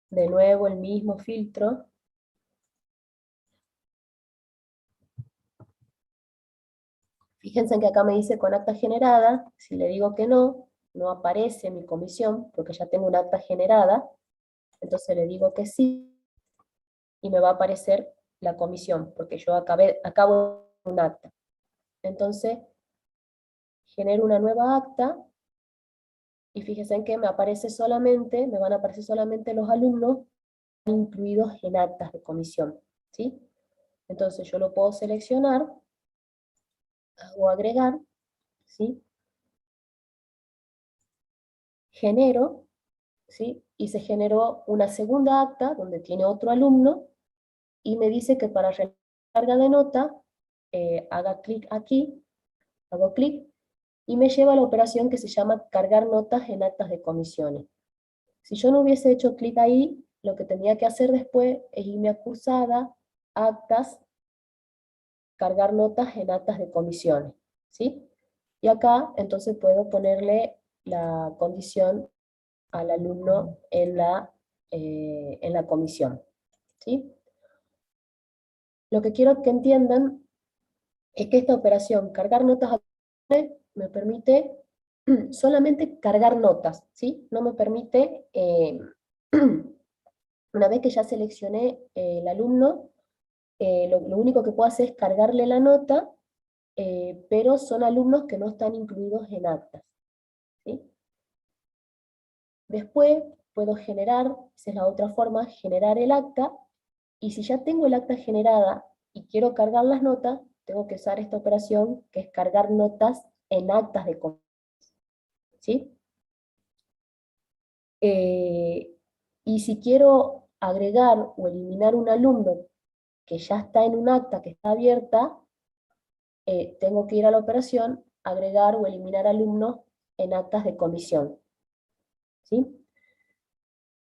De nuevo el mismo filtro. Fíjense que acá me dice con acta generada, si le digo que no, no aparece mi comisión, porque ya tengo una acta generada, entonces le digo que sí, y me va a aparecer la comisión, porque yo acabo un acta. Entonces, genero una nueva acta, y fíjense que me van a aparecer solamente los alumnos incluidos en actas de comisión, ¿sí? Entonces yo lo puedo seleccionar, hago agregar, ¿sí? Genero, ¿sí? Y se generó una segunda acta donde tiene otro alumno, y me dice que para realizar carga de nota, haga clic aquí, hago clic, y me lleva a la operación que se llama cargar notas en actas de comisiones. Si yo no hubiese hecho clic ahí, lo que tendría que hacer después es irme a cursada, actas, cargar notas en actas de comisiones, ¿sí? Y acá entonces puedo ponerle la condición al alumno en la comisión, ¿sí? Lo que quiero que entiendan es que esta operación, cargar notas a comisiones, me permite solamente cargar notas, ¿sí? No me permite, una vez que ya seleccioné el alumno, lo único que puedo hacer es cargarle la nota, pero son alumnos que no están incluidos en actas, ¿sí? Después puedo generar, esa es la otra forma, generar el acta, y si ya tengo el acta generada y quiero cargar las notas, tengo que usar esta operación que es cargar notas en actas de comisiones, ¿sí? Y si quiero agregar o eliminar un alumno que ya está en un acta que está abierta, tengo que ir a la operación, agregar o eliminar alumnos en actas de comisión, ¿sí?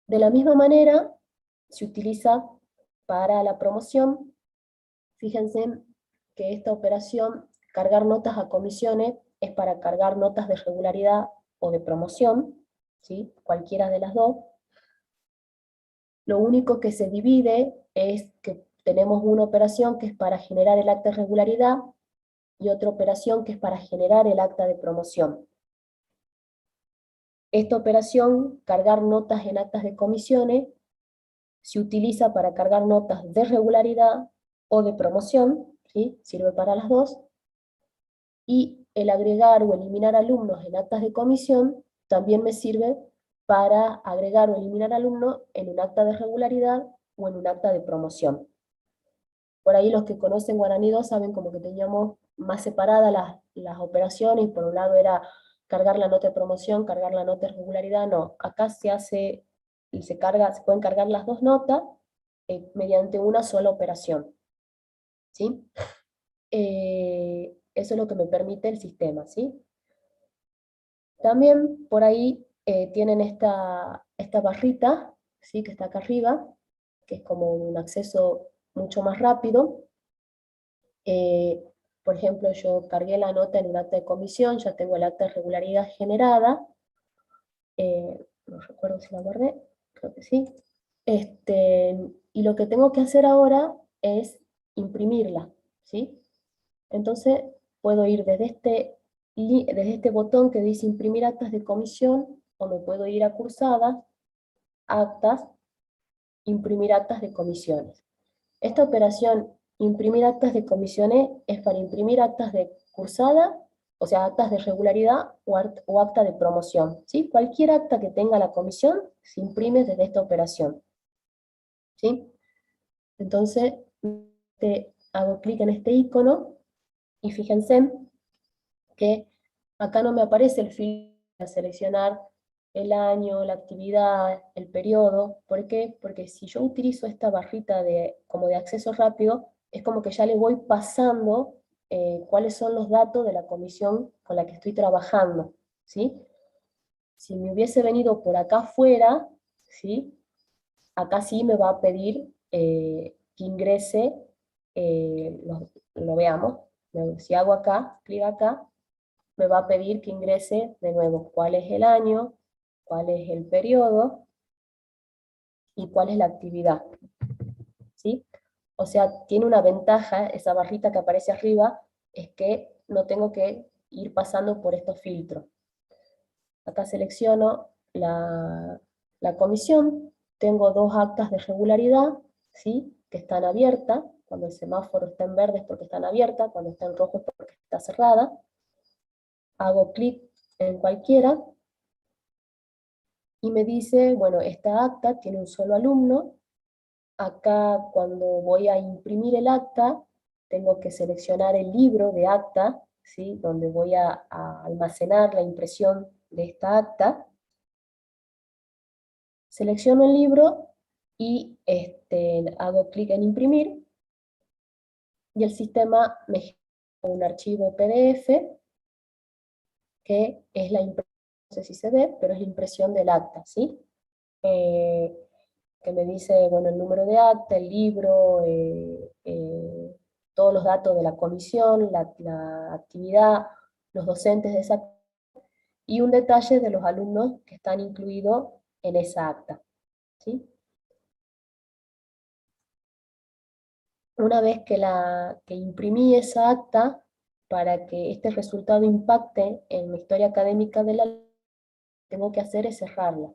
De la misma manera, se utiliza para la promoción. Fíjense que esta operación, cargar notas a comisiones, es para cargar notas de regularidad o de promoción, ¿sí? Cualquiera de las dos. Lo único que se divide es que tenemos una operación que es para generar el acta de regularidad, y otra operación que es para generar el acta de promoción. Esta operación, cargar notas en actas de comisiones, se utiliza para cargar notas de regularidad o de promoción, ¿sí? Sirve para las dos, y el agregar o eliminar alumnos en actas de comisión también me sirve para agregar o eliminar alumnos en un acta de regularidad o en un acta de promoción. Por ahí los que conocen Guaraní 2 saben como que teníamos más separadas las operaciones, por un lado era cargar la nota de promoción, cargar la nota de regularidad, no, acá se hace, se pueden cargar las dos notas mediante una sola operación, ¿sí? Eso es lo que me permite el sistema, ¿sí? También por ahí tienen esta barrita, ¿sí? Que está acá arriba, que es como un acceso mucho más rápido. Por ejemplo, yo cargué la nota en un acta de comisión, ya tengo el acta de regularidad generada, no recuerdo si la guardé, creo que sí. Y lo que tengo que hacer ahora es imprimirla, ¿sí? Entonces puedo ir desde este botón que dice imprimir actas de comisión, o me puedo ir a cursadas, actas, imprimir actas de comisiones. Esta operación, imprimir actas de comisiones, es para imprimir actas de cursada, o sea, actas de regularidad o acta de promoción, ¿sí? Cualquier acta que tenga la comisión se imprime desde esta operación, ¿sí? Entonces, hago clic en este icono, y fíjense que acá no me aparece el filtro para seleccionar el año, la actividad, el periodo. ¿Por qué? Porque si yo utilizo esta barrita como de acceso rápido, es como que ya le voy pasando cuáles son los datos de la comisión con la que estoy trabajando, ¿sí? Si me hubiese venido por acá afuera, ¿sí? Acá sí me va a pedir que ingrese, lo veamos, si hago acá, clic acá, me va a pedir que ingrese de nuevo cuál es el año, cuál es el periodo y cuál es la actividad, ¿sí? O sea, tiene una ventaja, esa barrita que aparece arriba, es que no tengo que ir pasando por estos filtros. Acá selecciono la comisión, tengo dos actas de regularidad, ¿sí? Que están abiertas, cuando el semáforo está en verde es porque están abiertas, cuando está en rojo es porque está cerrada. Hago clic en cualquiera, y me dice, bueno, esta acta tiene un solo alumno. Acá cuando voy a imprimir el acta, tengo que seleccionar el libro de acta, ¿sí? Donde voy a almacenar la impresión de esta acta. Selecciono el libro y hago clic en imprimir, y el sistema me genera un archivo PDF, que es la impresión, no sé si se ve, pero es la impresión del acta, ¿sí? Que me dice, bueno, el número de acta, el libro, todos los datos de la comisión, la actividad, los docentes de esa, y un detalle de los alumnos que están incluidos en esa acta, ¿sí? Una vez que imprimí esa acta, para que este resultado impacte en la historia académica de la, tengo que hacer es cerrarla.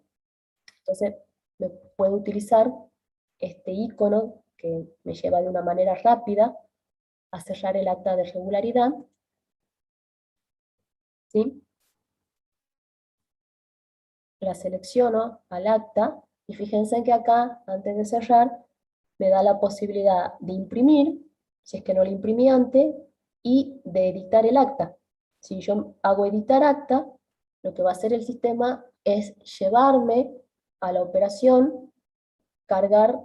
Entonces, me puedo utilizar este icono que me lleva de una manera rápida a cerrar el acta de regularidad, ¿sí? La selecciono al acta, y fíjense que acá, antes de cerrar, me da la posibilidad de imprimir, si es que no lo imprimí antes, y de editar el acta. Si yo hago editar acta, lo que va a hacer el sistema es llevarme a la operación cargar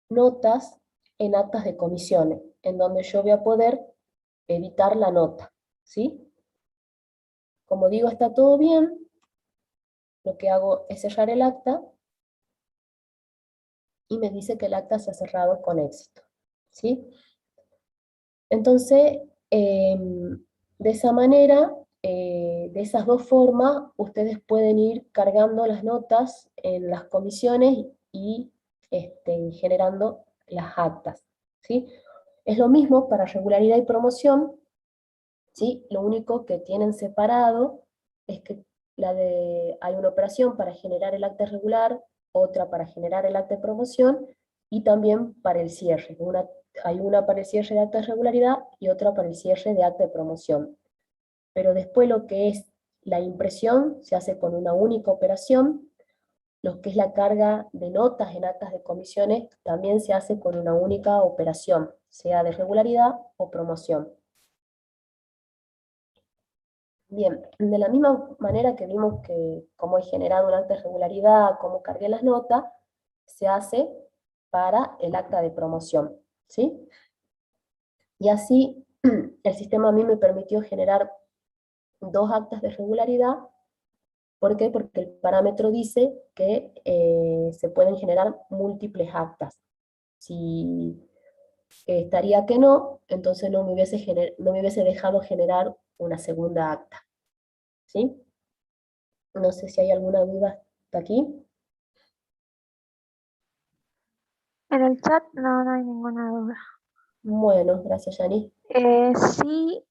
notas en actas de comisiones, en donde yo voy a poder editar la nota, ¿sí? Como digo, está todo bien, lo que hago es cerrar el acta, y me dice que el acta se ha cerrado con éxito, ¿sí? Entonces, de esa manera, de esas dos formas, ustedes pueden ir cargando las notas en las comisiones y generando las actas, ¿sí? Es lo mismo para regularidad y promoción, ¿sí? Lo único que tienen separado es que hay una operación para generar el acta regular, otra para generar el acta de promoción, y también para el cierre. Hay una para el cierre de acta de regularidad y otra para el cierre de acta de promoción. Pero después lo que es la impresión se hace con una única operación. Lo que es la carga de notas en actas de comisiones también se hace con una única operación, sea de regularidad o promoción. Bien, de la misma manera que vimos que cómo he generado un acta de regularidad, cómo cargué las notas, se hace para el acta de promoción, ¿sí? Y así el sistema a mí me permitió generar 2 actas de regularidad. ¿Por qué? Porque el parámetro dice que se pueden generar múltiples actas. Si estaría que no, entonces no me hubiese dejado generar una segunda acta, ¿sí? No sé si hay alguna duda hasta aquí. En el chat no hay ninguna duda. Bueno, gracias, Yani. Sí,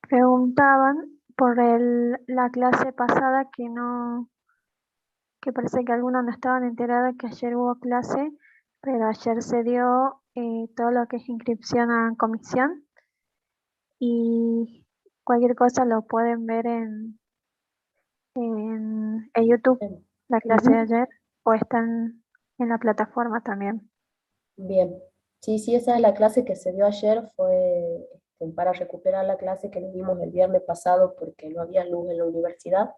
preguntaban por la clase pasada que parece que algunos no estaban enterados que ayer hubo clase, pero ayer se dio todo lo que es inscripción a comisión y cualquier cosa lo pueden ver en YouTube, la clase de ayer, o están en la plataforma también. Bien. Sí, esa es la clase que se dio ayer, fue para recuperar la clase que nos dimos el viernes pasado porque no había luz en la universidad.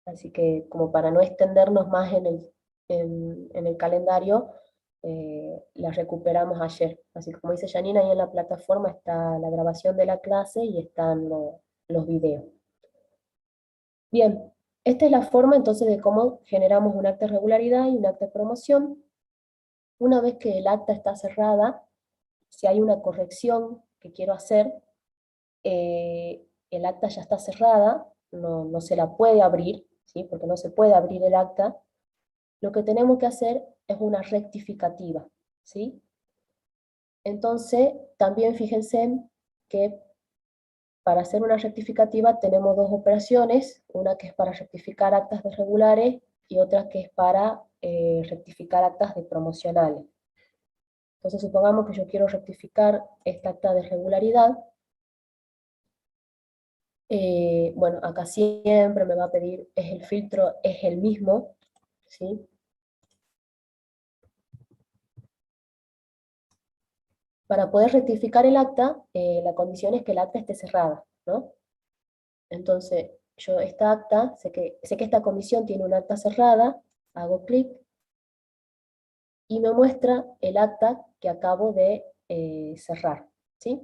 Así que como para no extendernos más en el calendario, la recuperamos ayer. Así que como dice Janina, ahí en la plataforma está la grabación de la clase y están los videos. Bien, esta es la forma entonces de cómo generamos un acta de regularidad y un acta de promoción. Una vez que el acta está cerrada, si hay una corrección que quiero hacer, el acta ya está cerrada, no se la puede abrir, ¿sí? Porque no se puede abrir el acta. Lo que tenemos que hacer es una rectificativa, ¿sí? Entonces, también fíjense que para hacer una rectificativa tenemos 2 operaciones, una que es para rectificar actas de regulares y otra que es para rectificar actas de promocionales. Entonces, supongamos que yo quiero rectificar esta acta de regularidad. Bueno, acá siempre me va a pedir, el filtro es el mismo, ¿sí? Para poder rectificar el acta, la condición es que el acta esté cerrada, ¿no? Entonces, yo esta acta, sé que esta comisión tiene un acta cerrada, hago clic, y me muestra el acta que acabo de cerrar, ¿sí?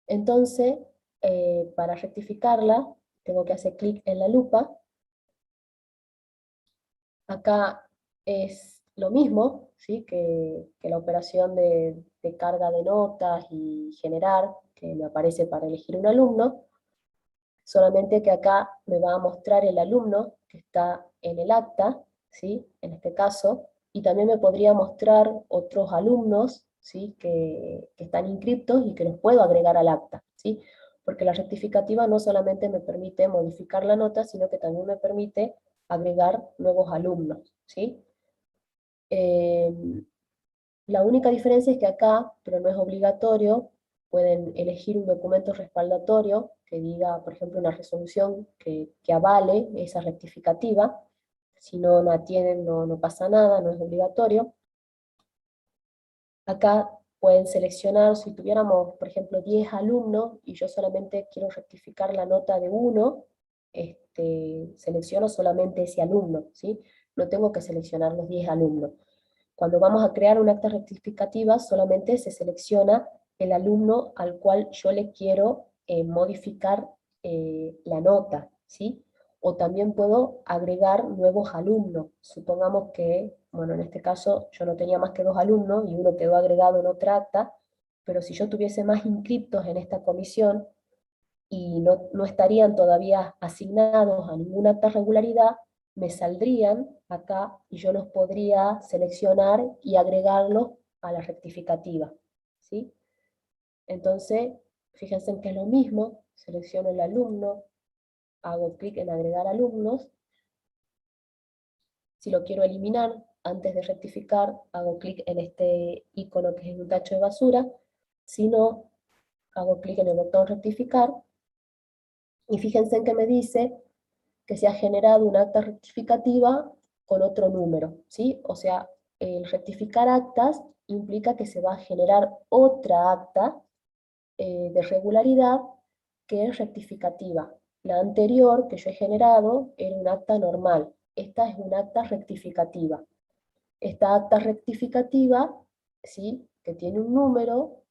Entonces, para rectificarla, tengo que hacer clic en la lupa. Acá es lo mismo, ¿sí? que la operación de carga de notas y generar, que me aparece para elegir un alumno, solamente que acá me va a mostrar el alumno que está en el acta, ¿sí? En este caso, y también me podría mostrar otros alumnos, ¿sí? que están inscriptos y que los puedo agregar al acta, ¿sí? Porque la rectificativa no solamente me permite modificar la nota, sino que también me permite agregar nuevos alumnos, ¿sí? La única diferencia es que acá, pero no es obligatorio, pueden elegir un documento respaldatorio que diga, por ejemplo, una resolución que avale esa rectificativa. Si no la tienen, no pasa nada, no es obligatorio. Acá pueden seleccionar, si tuviéramos, por ejemplo, 10 alumnos y yo solamente quiero rectificar la nota de uno, selecciono solamente ese alumno, ¿sí? No tengo que seleccionar los 10 alumnos. Cuando vamos a crear un acta rectificativa, solamente se selecciona el alumno al cual yo le quiero modificar la nota, ¿sí? O también puedo agregar nuevos alumnos. Supongamos que, bueno, en este caso yo no tenía más que 2 alumnos y uno quedó agregado en otra acta, pero si yo tuviese más inscriptos en esta comisión y no estarían todavía asignados a ninguna acta regularidad, me saldrían acá y yo los podría seleccionar y agregarlos a la rectificativa, ¿sí? Entonces, fíjense en que es lo mismo, selecciono el alumno, hago clic en agregar alumnos. Si lo quiero eliminar, antes de rectificar, hago clic en este icono que es un tacho de basura. Si no, hago clic en el botón rectificar. Y fíjense en que me dice que se ha generado una acta rectificativa con otro número, ¿sí? O sea, el rectificar actas implica que se va a generar otra acta de regularidad que es rectificativa. La anterior que yo he generado era un acta normal. Esta es un acta rectificativa. Esta acta rectificativa, ¿sí?, que tiene un número,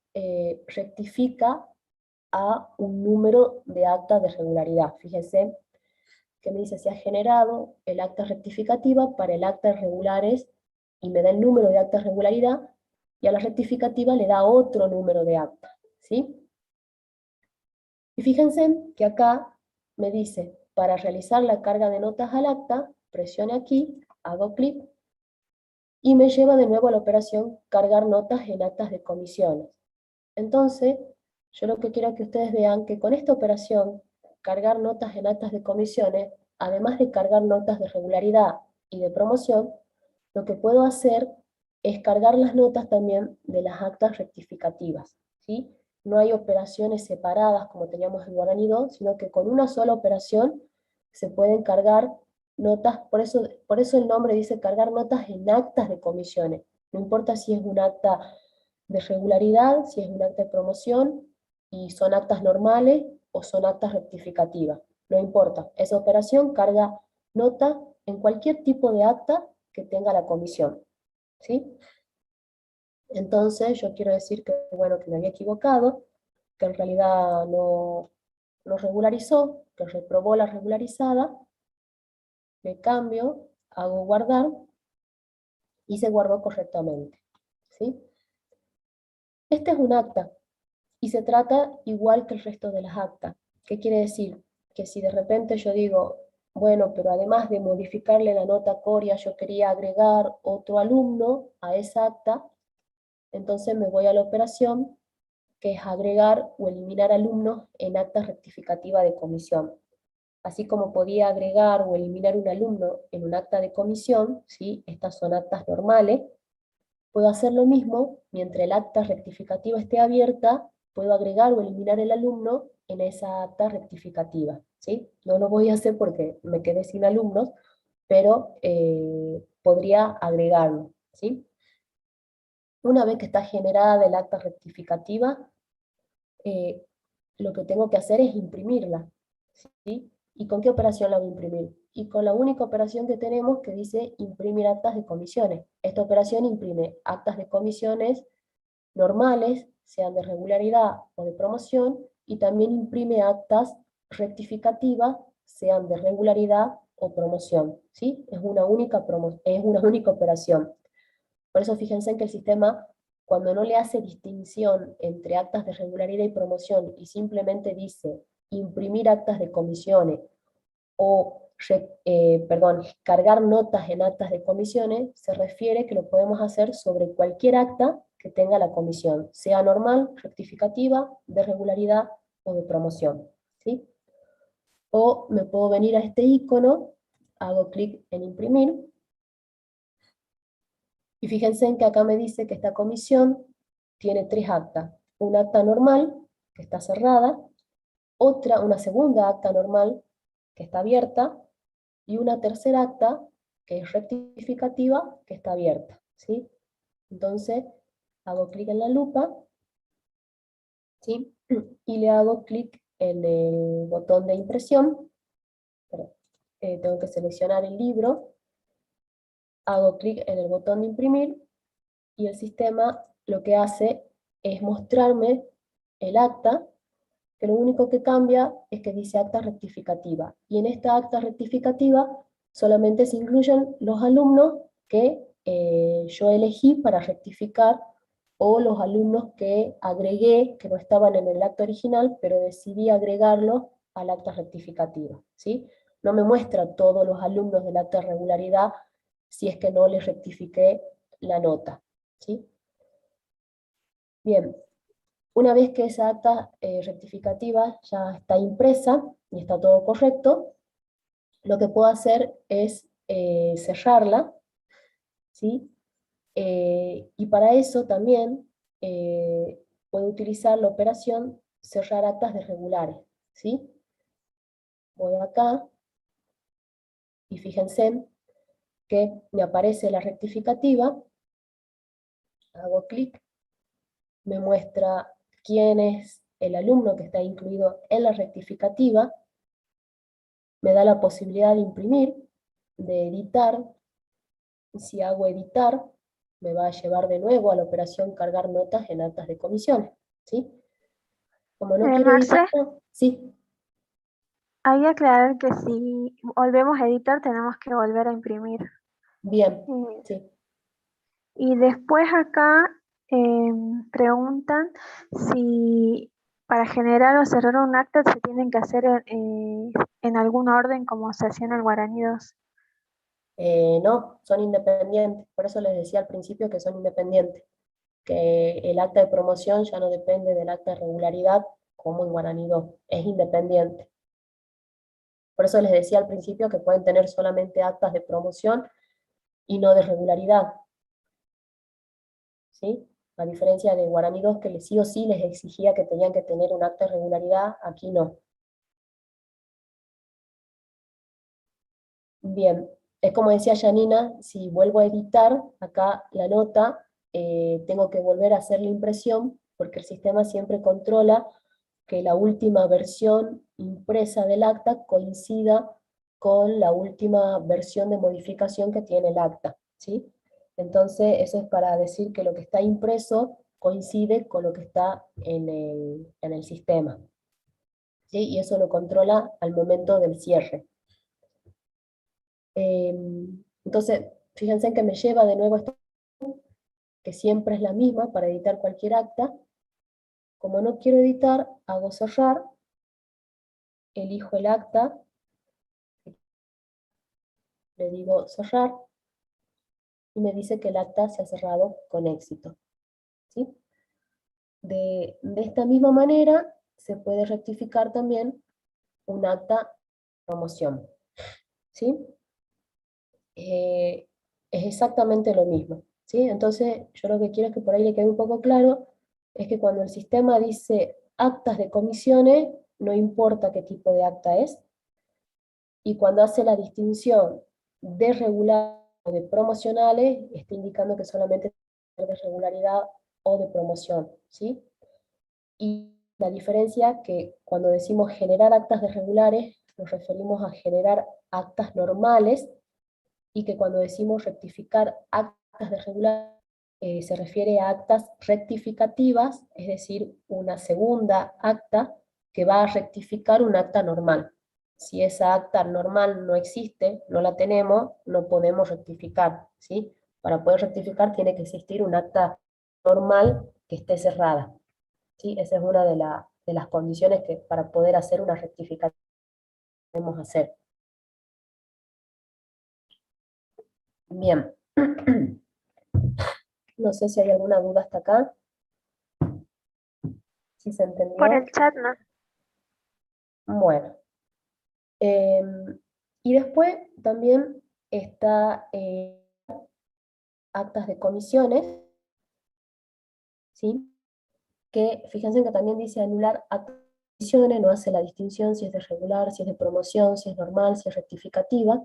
rectifica a un número de acta de regularidad. Fíjense que me dice se ha generado el acta rectificativa para el acta de regulares y me da el número de acta de regularidad, y a la rectificativa le da otro número de acta, ¿sí? Y fíjense que acá me dice, para realizar la carga de notas al acta, presione aquí, hago clic, y me lleva de nuevo a la operación cargar notas en actas de comisiones. Entonces, yo lo que quiero es que ustedes vean que con esta operación, cargar notas en actas de comisiones, además de cargar notas de regularidad y de promoción, lo que puedo hacer es cargar las notas también de las actas rectificativas, ¿sí? No hay operaciones separadas como teníamos en Guaraní 2, sino que con una sola operación se pueden cargar notas, por eso el nombre dice cargar notas en actas de comisiones. No importa si es un acta de regularidad, si es un acta de promoción, y son actas normales o son actas rectificativas. No importa, esa operación carga nota en cualquier tipo de acta que tenga la comisión, ¿sí? Entonces yo quiero decir que, bueno, que me había equivocado, que en realidad no regularizó, que reprobó la regularizada, le cambio, hago guardar, y se guardó correctamente, ¿sí? Este es un acta, y se trata igual que el resto de las actas. ¿Qué quiere decir? Que si de repente yo digo, bueno, pero además de modificarle la nota Coria, yo quería agregar otro alumno a esa acta, entonces me voy a la operación, que es agregar o eliminar alumnos en acta rectificativa de comisión. Así como podía agregar o eliminar un alumno en un acta de comisión, ¿sí?, estas son actas normales, puedo hacer lo mismo, mientras el acta rectificativa esté abierta, puedo agregar o eliminar el alumno en esa acta rectificativa, ¿sí? No lo voy a hacer porque me quedé sin alumnos, pero podría agregarlo, ¿sí? Una vez que está generada el acta rectificativa, lo que tengo que hacer es imprimirla, ¿sí? ¿Y con qué operación la voy a imprimir? Y con la única operación que tenemos que dice imprimir actas de comisiones. Esta operación imprime actas de comisiones normales, sean de regularidad o de promoción, y también imprime actas rectificativas, sean de regularidad o promoción, ¿sí? Es una única operación. Por eso fíjense en que el sistema, cuando no le hace distinción entre actas de regularidad y promoción y simplemente dice imprimir actas de comisiones o cargar notas en actas de comisiones, se refiere que lo podemos hacer sobre cualquier acta que tenga la comisión, sea normal, rectificativa, de regularidad o de promoción, ¿sí? O me puedo venir a este icono, hago clic en imprimir, y fíjense en que acá me dice que esta comisión tiene 3 actas. Un acta normal, que está cerrada, una segunda acta normal, que está abierta, y una tercera acta, que es rectificativa, que está abierta, ¿sí? Entonces, hago clic en la lupa, ¿sí? Y le hago clic en el botón de impresión. Tengo que seleccionar el libro, hago clic en el botón de imprimir, y el sistema lo que hace es mostrarme el acta, que lo único que cambia es que dice acta rectificativa. Y en esta acta rectificativa solamente se incluyen los alumnos que yo elegí para rectificar, o los alumnos que agregué, que no estaban en el acta original, pero decidí agregarlos al acta rectificativa, ¿sí? No me muestra todos los alumnos del acta de regularidad si es que no les rectifiqué la nota, ¿sí? Bien, Una vez que esa acta rectificativa ya está impresa y está todo correcto, lo que puedo hacer es cerrarla, ¿sí? Y para eso también puedo utilizar la operación cerrar actas de regulares, ¿sí? Voy acá y fíjense que me aparece la rectificativa, hago clic, me muestra quién es el alumno que está incluido en la rectificativa, me da la posibilidad de imprimir, de editar, y si hago editar, me va a llevar de nuevo a la operación cargar notas en actas de comisiones, ¿sí? Como no quiero Marce, editar, sí, hay que aclarar que si volvemos a editar tenemos que volver a imprimir. bien, Eh, sí. y después acá preguntan si para generar o cerrar un acta se tienen que hacer en algún orden como se hacía en el Guaraní 2. No, son independientes, por eso les decía al principio que son independientes, que el acta de promoción ya no depende del acta de regularidad como en Guaraní 2, es independiente. Por eso les decía al principio que pueden tener solamente actas de promoción y no de regularidad, ¿sí? A diferencia de Guaraní 2, que sí o sí les exigía que tenían que tener un acta de regularidad, aquí no. Bien, es como decía Janina, si vuelvo a editar acá la nota, tengo que volver a hacer la impresión, porque el sistema siempre controla que la última versión impresa del acta coincida con la última versión de modificación que tiene el acta, ¿sí? Entonces, eso es para decir que lo que está impreso coincide con lo que está en el sistema, ¿sí? Y eso lo controla al momento del cierre. Entonces, fíjense en que me lleva de nuevo a esta, que siempre es la misma para editar cualquier acta. Como no quiero editar, hago cerrar, elijo el acta, le digo cerrar, y me dice que el acta se ha cerrado con éxito, ¿sí? De esta misma manera se puede rectificar también un acta de promoción, ¿sí? Es exactamente lo mismo, ¿sí? Entonces, yo lo que quiero es que por ahí le quede un poco claro, es que cuando el sistema dice actas de comisiones, no importa qué tipo de acta es, y cuando hace la distinción de regular o de promocionales, está indicando que solamente es de regularidad o de promoción, ¿sí? Y la diferencia que cuando decimos generar actas de regulares, nos referimos a generar actas normales, y que cuando decimos rectificar actas de regular, se refiere a actas rectificativas, es decir, una segunda acta que va a rectificar un acta normal. Si esa acta normal no existe, no la tenemos, no podemos rectificar, ¿sí? Para poder rectificar tiene que existir un acta normal que esté cerrada, ¿sí? Esa es una de las condiciones que para poder hacer una rectificación debemos hacer. Bien. No sé si hay alguna duda hasta acá. ¿Sí se Por entendió? el chat, ¿no? Bueno. Y después también está actas de comisiones, ¿sí? Que fíjense que también dice anular actas de comisiones, no hace la distinción si es de regular, si es de promoción, si es normal, si es rectificativa.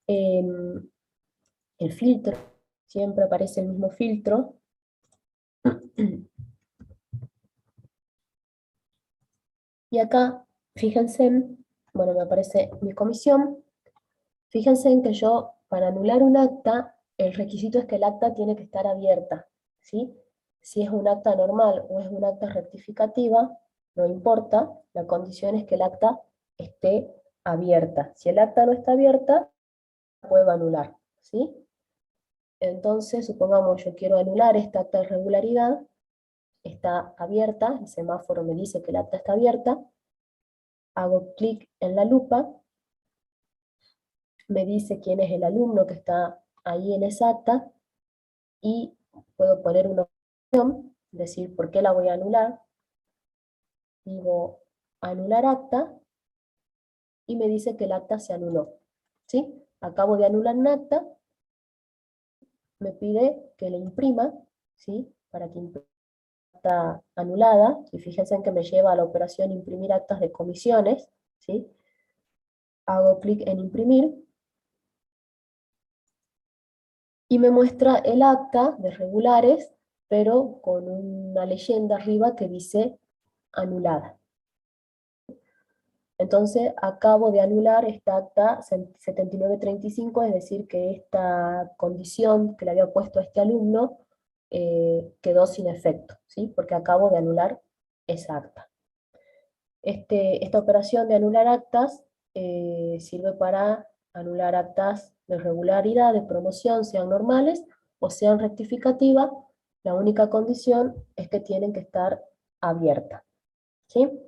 El filtro, siempre aparece el mismo filtro. Y acá, fíjense, bueno, me aparece mi comisión. Fíjense en que yo, para anular un acta, el requisito es que el acta tiene que estar abierta, ¿sí? Si es un acta normal o es un acta rectificativa, no importa, la condición es que el acta esté abierta. Si el acta no está abierta, la puedo anular, ¿sí? Entonces, supongamos yo quiero anular esta acta de regularidad, está abierta, el semáforo me dice que el acta está abierta, hago clic en la lupa, me dice quién es el alumno que está ahí en esa acta, y puedo poner una opción, decir por qué la voy a anular. Digo anular acta y me dice que el acta se anuló. ¿Sí? Acabo de anular un acta, me pide que la imprima, ¿sí? Para que imprima acta anulada, y fíjense en que me lleva a la operación imprimir actas de comisiones, ¿sí? Hago clic en imprimir, y me muestra el acta de regulares, pero con una leyenda arriba que dice anulada. Entonces acabo de anular esta acta 7935, es decir, que esta condición que le había puesto a este alumno quedó sin efecto, ¿sí? Porque acabo de anular esa acta. Esta operación de anular actas sirve para anular actas de regularidad, de promoción, sean normales o sean rectificativas. La única condición es que tienen que estar abiertas, ¿sí?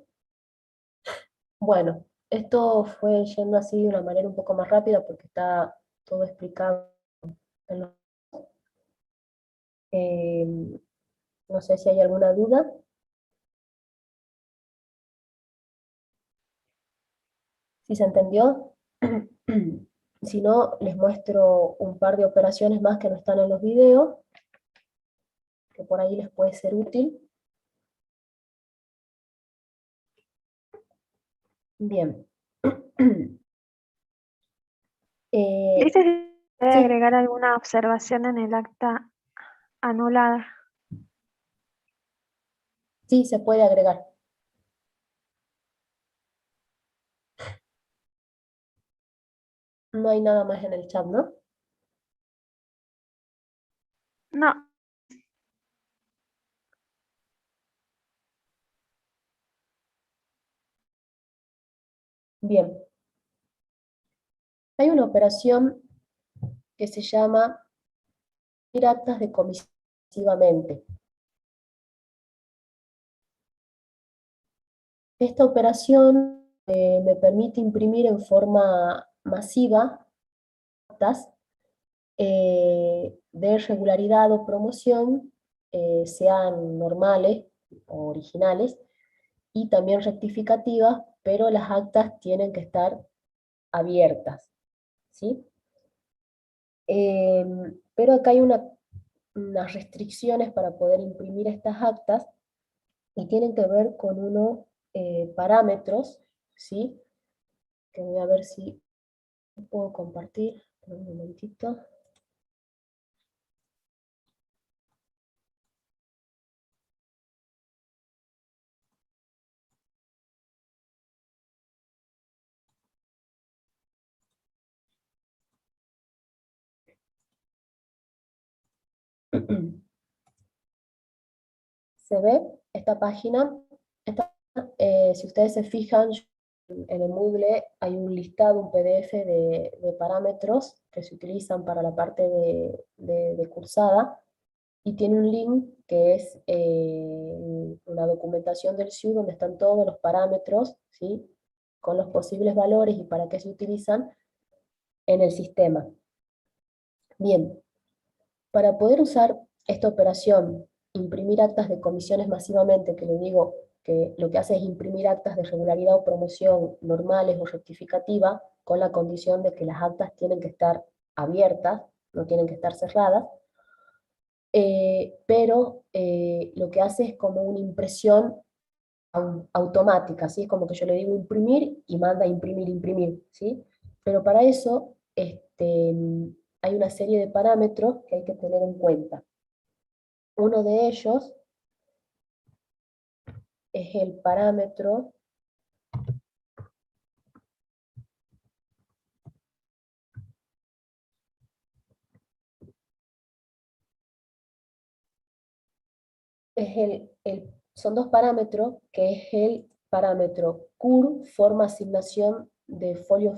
Bueno, esto fue yendo así de una manera un poco más rápida porque está todo explicado en los... eh, no sé si hay alguna duda. ¿Sí se entendió? Si no, les muestro un par de operaciones más que no están en los videos, que por ahí les puede ser útil. Bien. ¿Dice si puede Sí, agregar alguna observación en el acta anulada? sí, se puede agregar. No hay nada más en el chat, ¿no? No, Bien. Hay una operación que se llama imprimir actas de comisivamente. Esta operación me permite imprimir en forma masiva actas de regularidad o promoción, sean normales o originales, y también rectificativas, pero las actas tienen que estar abiertas, ¿sí? Pero acá hay unas restricciones para poder imprimir estas actas, y tienen que ver con unos parámetros, ¿sí? Que voy a ver si puedo compartir. Un momentito. ¿Se ve esta página? Si ustedes se fijan, en el Moodle hay un listado, un PDF de parámetros que se utilizan para la parte de cursada, y tiene un link que es una documentación del SIU donde están todos los parámetros, ¿sí? Con los posibles valores y para qué se utilizan en el sistema. Bien, para poder usar esta operación, imprimir actas de comisiones masivamente, que le digo que lo que hace es imprimir actas de regularidad o promoción normales o rectificativa, con la condición de que las actas tienen que estar abiertas, no tienen que estar cerradas, pero lo que hace es como una impresión automática, ¿sí? Es como que yo le digo imprimir y manda a imprimir, imprimir, ¿sí? Pero para eso hay una serie de parámetros que hay que tener en cuenta. Uno de ellos es el parámetro son dos parámetros, que es el parámetro CUR, forma asignación de folio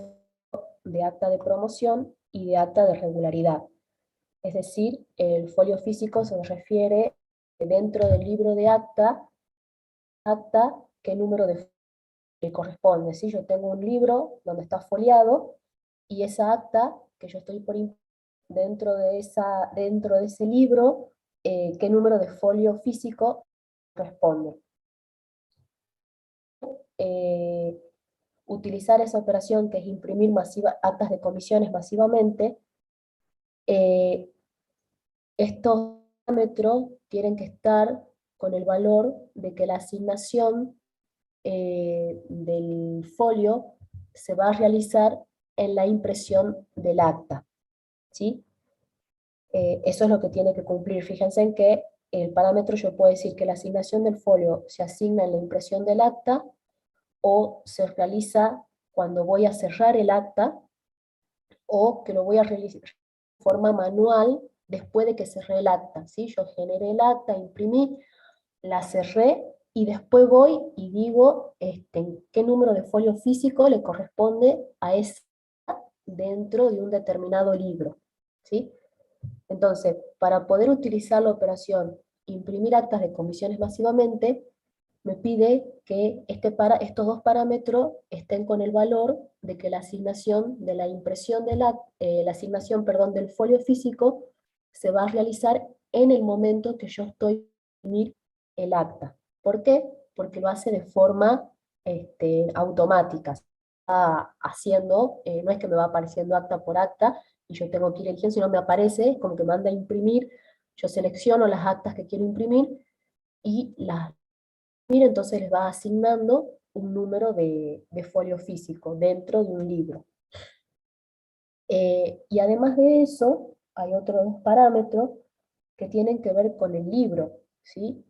de acta de promoción y de acta de regularidad. Es decir, el folio físico se refiere dentro del libro de acta, qué número de le corresponde. ¿Sí? Yo tengo un libro donde está foliado, y esa acta que yo estoy por imprimir dentro de ese libro qué número de folio físico responde. Utilizar esa operación que es imprimir actas de comisiones masivamente, estos parámetros tienen que estar con el valor de que la asignación del folio se va a realizar en la impresión del acta, ¿sí? Eso es lo que tiene que cumplir. Fíjense en que el parámetro yo puedo decir que la asignación del folio se asigna en la impresión del acta o se realiza cuando voy a cerrar el acta o que lo voy a realizar de forma manual después de que cerré el acta, ¿sí? Yo generé el acta, imprimí, la cerré y después voy y digo qué número de folio físico le corresponde a esa dentro de un determinado libro, ¿sí? Entonces, para poder utilizar la operación imprimir actas de comisiones masivamente, me pide que estos dos parámetros estén con el valor de que la asignación de la impresión de la asignación, perdón, del folio físico se va a realizar en el momento que yo estoy imprimir el acta. ¿Por qué? Porque lo hace de forma automática. Está haciendo, no es que me va apareciendo acta por acta y yo tengo que ir eligiendo, sino me aparece como que manda a imprimir, yo selecciono las actas que quiero imprimir y entonces les va asignando un número de folio físico dentro de un libro. Y además de eso, hay otros dos parámetros que tienen que ver con el libro, ¿sí?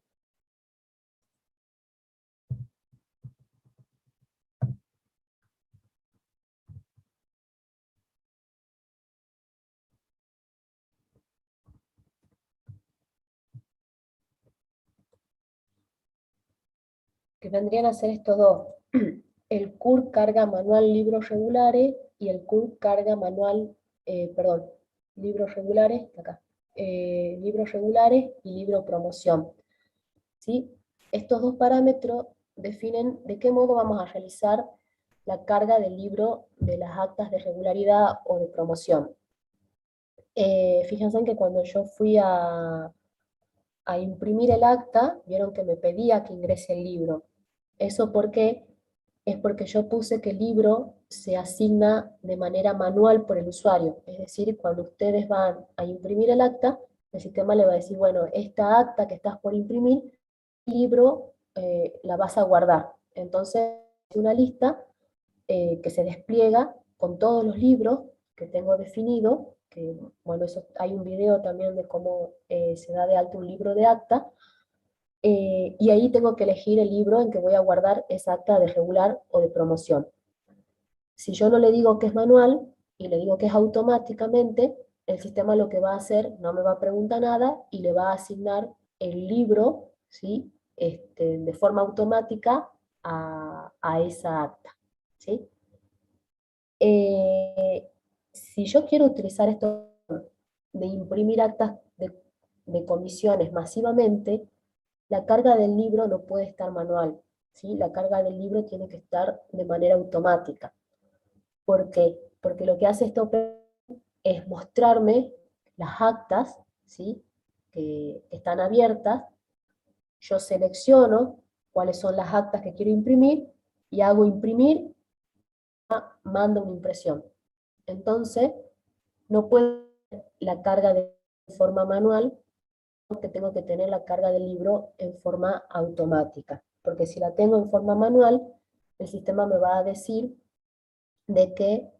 Que vendrían a ser estos dos. El CUR carga manual libros regulares y el CUR carga manual, libros regulares, acá, libros regulares y libro promoción. ¿Sí? Estos dos parámetros definen de qué modo vamos a realizar la carga del libro de las actas de regularidad o de promoción. Fíjense que cuando yo fui a imprimir el acta, vieron que me pedía que ingrese el libro. ¿Eso por qué? Es porque yo puse que el libro se asigna de manera manual por el usuario. Es decir, cuando ustedes van a imprimir el acta, el sistema le va a decir, bueno, esta acta que estás por imprimir, el libro la vas a guardar. Entonces, una lista que se despliega con todos los libros que tengo definido, que bueno, eso, hay un video también de cómo se da de alta un libro de acta, y ahí tengo que elegir el libro en que voy a guardar esa acta de regular o de promoción. Si yo no le digo que es manual y le digo que es automáticamente, el sistema lo que va a hacer, no me va a preguntar nada y le va a asignar el libro, ¿sí? De forma automática a esa acta, ¿sí? Si yo quiero utilizar esto de imprimir actas de comisiones masivamente, la carga del libro no puede estar manual, ¿sí? La carga del libro tiene que estar de manera automática. ¿Por qué? Porque lo que hace esta operación es mostrarme las actas, ¿sí? que están abiertas, yo selecciono cuáles son las actas que quiero imprimir y hago imprimir, mando una impresión. Entonces, no puedo la carga de forma manual, que tengo que tener la carga del libro en forma automática, porque si la tengo en forma manual, el sistema me va a decir de que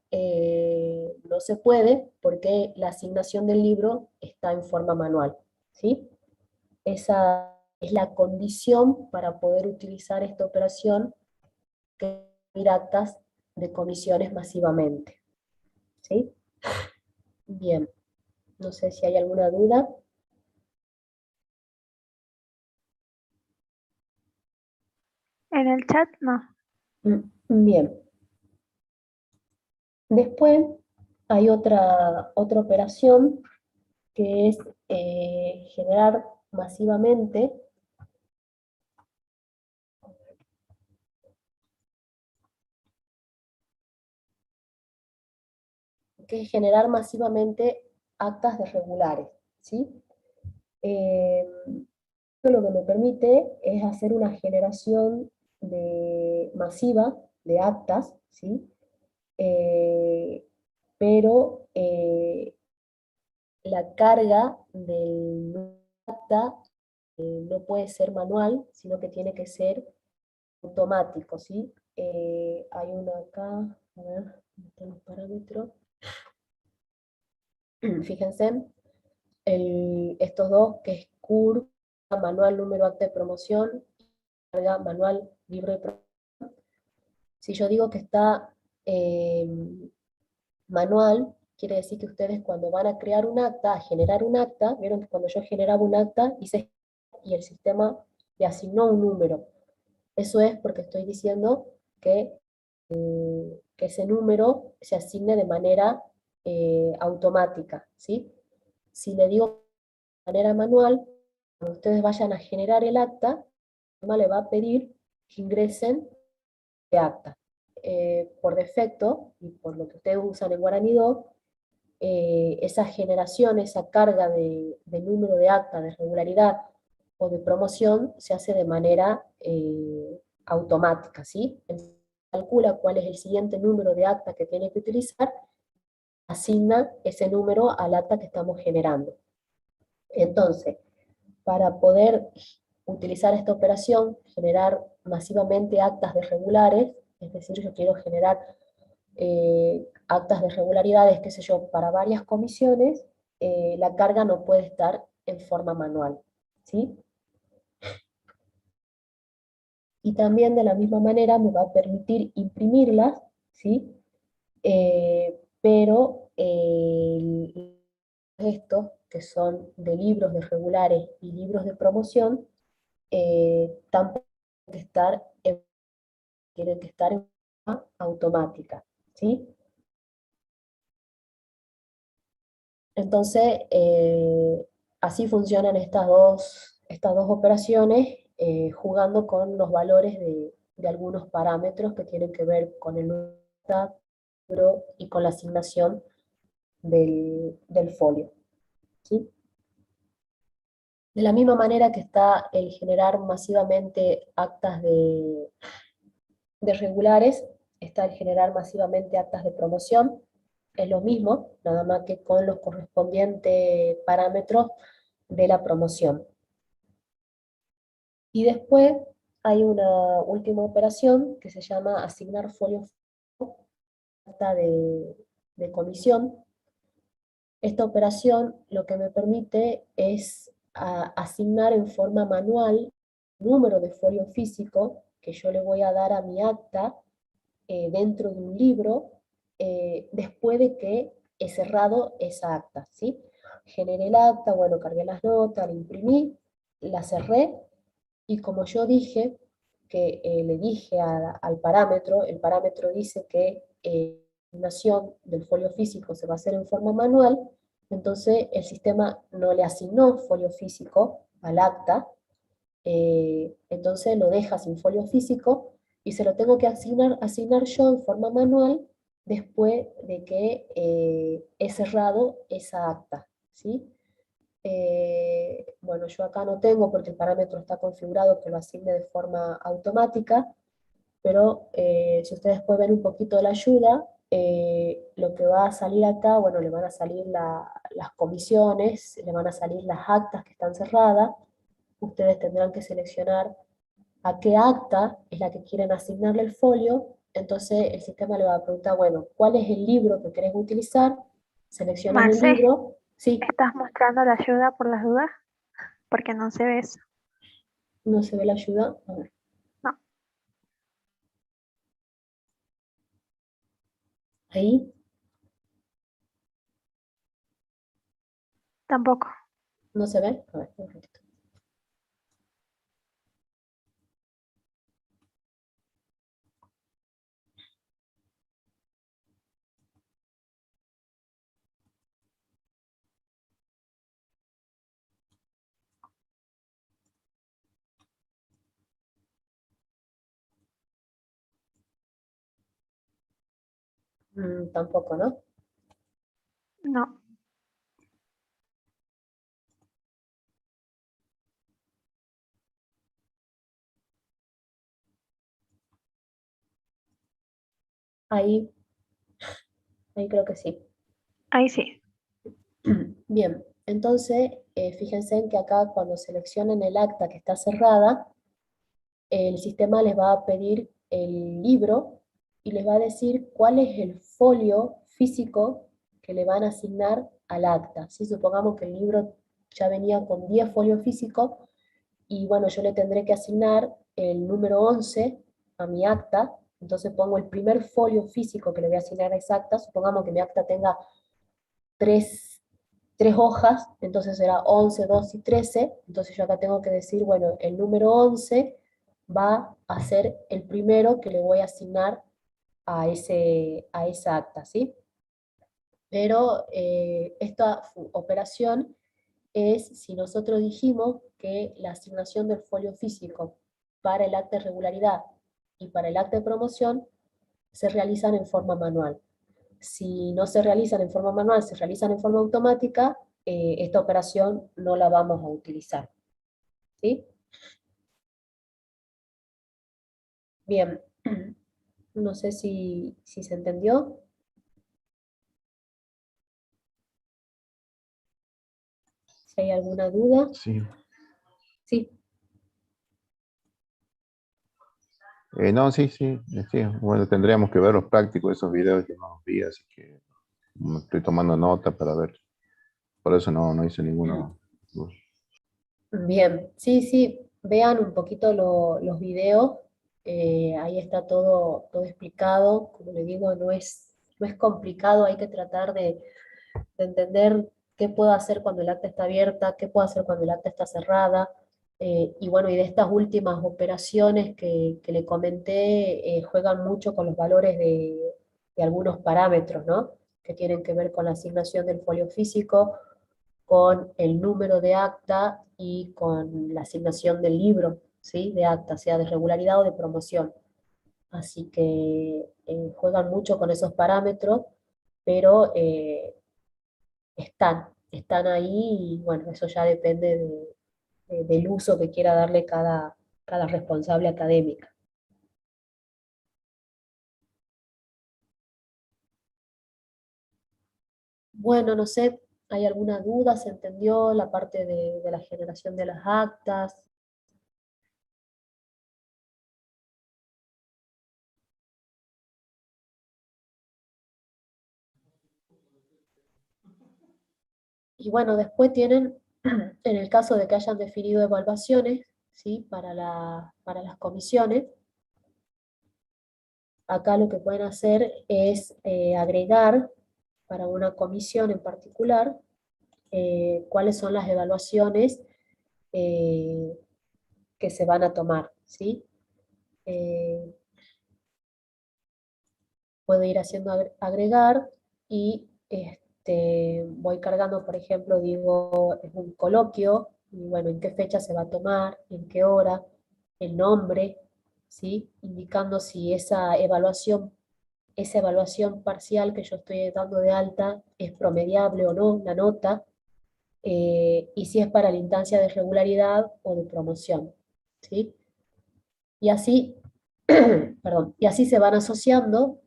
no se puede porque la asignación del libro está en forma manual, ¿sí? Esa es la condición para poder utilizar esta operación que es actas de comisiones masivamente, ¿sí? Bien, no sé si hay alguna duda. En el chat no. Bien. Después hay otra operación que es generar masivamente actas de regulares, ¿sí? Lo que me permite es hacer una generación masiva de actas, ¿sí? Pero la carga del acta no puede ser manual, sino que tiene que ser automático, ¿sí? Hay uno acá, a ver, ¿dónde están los parámetros? Fíjense, estos dos, que es CUR, manual número acta de promoción, carga manual libro de promoción. Si yo digo que está eh, manual, quiere decir que ustedes cuando van a crear un acta, a generar un acta, vieron que cuando yo generaba un acta, y el sistema le asignó un número. Eso es porque estoy diciendo que ese número se asigne de manera automática, ¿sí? Si le digo de manera manual, cuando ustedes vayan a generar el acta, el sistema le va a pedir que ingresen de acta. Por defecto, y por lo que ustedes usan en Guaraní 2, esa generación, esa carga de número de acta, de regularidad o de promoción, se hace de manera automática, ¿sí? Entonces, calcula cuál es el siguiente número de acta que tiene que utilizar, asigna ese número al acta que estamos generando. Entonces, para poder utilizar esta operación, generar masivamente actas de regulares, es decir, yo quiero generar actas de regularidades, qué sé yo, para varias comisiones, la carga no puede estar en forma manual, ¿sí? Y también de la misma manera me va a permitir imprimirlas, ¿sí? Pero estos, que son de libros de regulares y libros de promoción, tampoco tienen que estar en forma automática, ¿sí? Entonces, así funcionan estas dos operaciones, jugando con los valores de algunos parámetros que tienen que ver con el número y con la asignación del folio, ¿sí? De la misma manera que está el generar masivamente actas de regulares, está el generar masivamente actas de promoción, es lo mismo, nada más que con los correspondientes parámetros de la promoción. Y después hay una última operación que se llama asignar folio acta de comisión. Esta operación lo que me permite es asignar en forma manual número de folio físico que yo le voy a dar a mi acta dentro de un libro después de que he cerrado esa acta, ¿sí? Generé el acta, bueno, cargué las notas, la imprimí, la cerré, y como yo dije, que le dije al parámetro, el parámetro dice que la asignación del folio físico se va a hacer en forma manual, entonces el sistema no le asignó folio físico al acta, entonces lo deja sin folio físico y se lo tengo que asignar yo en forma manual después de que he cerrado esa acta, ¿sí? Bueno, yo acá no tengo porque el parámetro está configurado que lo asigne de forma automática, pero si ustedes pueden ver un poquito la ayuda, lo que va a salir acá, bueno, le van a salir las comisiones, le van a salir las actas que están cerradas, ustedes tendrán que seleccionar a qué acta es la que quieren asignarle el folio, entonces el sistema le va a preguntar, bueno, ¿cuál es el libro que querés utilizar? Seleccionan el Marce, libro, sí, ¿estás mostrando la ayuda por las dudas? Porque no se ve eso. no se ve la ayuda, a ver. No, Ahí, tampoco. ¿no se ve? A ver, un ratito. Tampoco, ¿no? No. Ahí, ahí creo que sí. Ahí sí. Bien, entonces fíjense en que acá cuando seleccionen el acta que está cerrada, el sistema les va a pedir el libro y les va a decir cuál es el folio físico que le van a asignar al acta. Si supongamos que el libro ya venía con 10 folios físicos, y bueno, yo le tendré que asignar el número 11 a mi acta, entonces pongo el primer folio físico que le voy a asignar a esa acta. Supongamos que mi acta tenga tres, tres hojas, entonces será 11, 12 y 13, entonces yo acá tengo que decir, bueno, el número 11 va a ser el primero que le voy a asignar a esa acta, ¿sí? Pero esta operación es si nosotros dijimos que la asignación del folio físico para el acta de regularidad y para el acta de promoción se realizan en forma manual. Si no se realizan en forma manual, se realizan en forma automática, esta operación no la vamos a utilizar. ¿Sí? Bien, no sé si se entendió. Si hay alguna duda. Sí. Sí. No, sí, sí, sí. Bueno, tendríamos que ver los prácticos de esos videos que no vi, así que estoy tomando nota para ver. Por eso no hice ninguno. Bien, sí, sí, vean un poquito los videos, ahí está todo explicado, como les digo, no es complicado, hay que tratar de entender qué puedo hacer cuando el acta está abierta, qué puedo hacer cuando el acta está cerrada, y bueno, y de estas últimas operaciones que le comenté, juegan mucho con los valores de algunos parámetros, ¿no? Que tienen que ver con la asignación del folio físico, con el número de acta y con la asignación del libro, ¿sí? De acta, sea de regularidad o de promoción. Así que juegan mucho con esos parámetros, pero están ahí y bueno, eso ya depende del uso que quiera darle cada responsable académica. Bueno, no sé, ¿hay alguna duda? ¿Se entendió la parte de la generación de las actas? Y bueno, después tienen, en el caso de que hayan definido evaluaciones, ¿sí? Para las comisiones, acá lo que pueden hacer es agregar para una comisión en particular cuáles son las evaluaciones eh, que se van a tomar, ¿sí? Eh, Puedo ir haciendo agregar y voy cargando, por ejemplo, digo, es un coloquio, y bueno, en qué fecha se va a tomar, en qué hora, el nombre, ¿sí? Indicando si esa evaluación parcial que yo estoy dando de alta es promediable o no, la nota, y si es para la instancia de regularidad o de promoción, ¿sí? Y así, perdón, y así se van asociando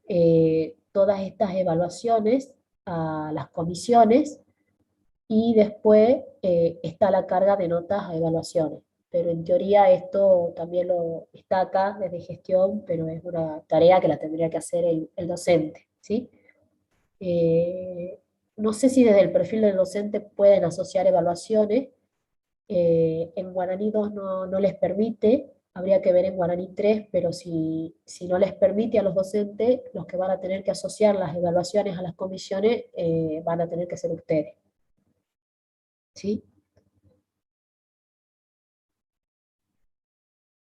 todas estas evaluaciones a las comisiones y después está la carga de notas a evaluaciones. Pero en teoría esto también lo está acá desde gestión, pero es una tarea que la tendría que hacer el docente, ¿sí? Eh, no sé si desde el perfil del docente pueden asociar evaluaciones, en Guaraní 2 no les permite, habría que ver en Guaraní 3, pero si no les permite a los docentes, los que van a tener que asociar las evaluaciones a las comisiones van a tener que ser ustedes. ¿Sí?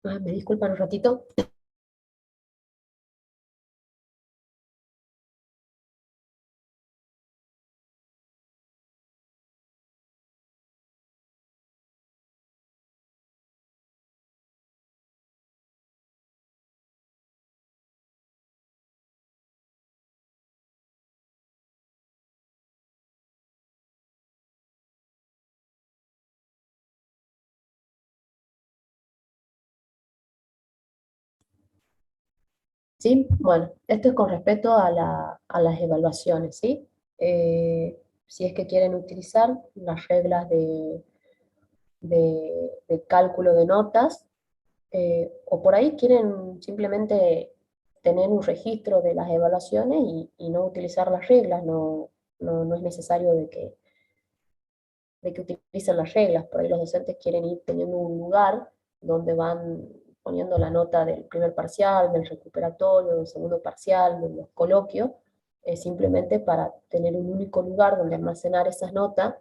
Ah, me disculpan un ratito. ¿Sí? Bueno, esto es con respecto a, a las evaluaciones, ¿sí? Si es que quieren utilizar las reglas de cálculo de notas, o por ahí quieren simplemente tener un registro de las evaluaciones y no utilizar las reglas, no es necesario de que utilicen las reglas. Por ahí los docentes quieren ir teniendo un lugar donde van poniendo la nota del primer parcial, del recuperatorio, del segundo parcial, de los coloquios, simplemente para tener un único lugar donde almacenar esas notas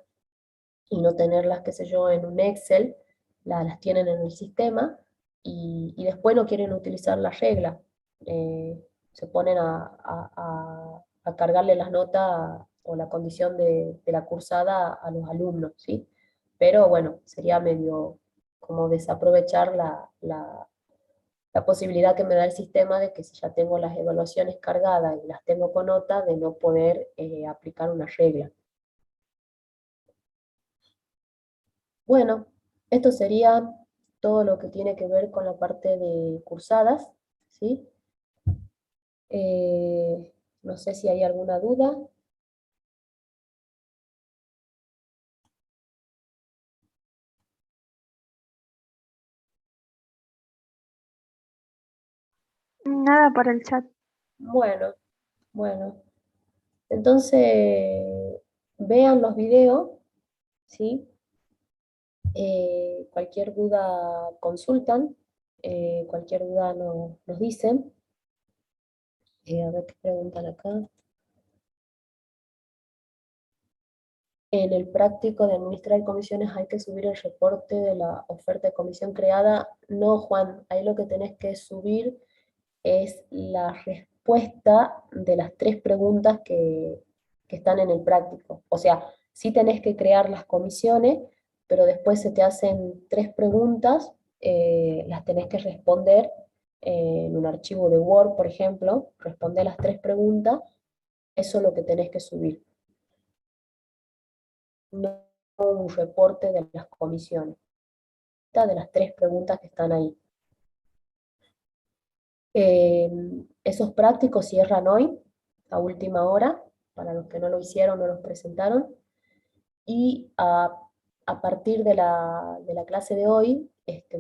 y no tenerlas, qué sé yo, en un Excel, las tienen en el sistema y después no quieren utilizar las reglas. Se ponen a cargarle las notas o la condición de la cursada a los alumnos, ¿sí? Pero bueno, sería medio como desaprovechar la posibilidad que me da el sistema de que si ya tengo las evaluaciones cargadas y las tengo con nota, de no poder aplicar una regla. Bueno, esto sería todo lo que tiene que ver con la parte de cursadas, ¿sí? No sé si hay alguna duda. Nada por el chat. Bueno, bueno. Entonces, vean los videos, ¿sí? Cualquier duda consultan, cualquier duda nos dicen. A ver qué preguntan acá. En el práctico de administrar comisiones hay que subir el reporte de la oferta de comisión creada. No, Juan, ahí lo que tenés que subir es la respuesta de las 3 preguntas que están en el práctico. O sea, sí tenés que crear las comisiones, pero después se te hacen 3 preguntas, las tenés que responder en un archivo de Word, por ejemplo, responder las 3 preguntas, eso es lo que tenés que subir. No un reporte de las comisiones, de las 3 preguntas que están ahí. Esos prácticos cierran hoy, a última hora, para los que no lo hicieron, no los presentaron, y a partir de la clase de hoy,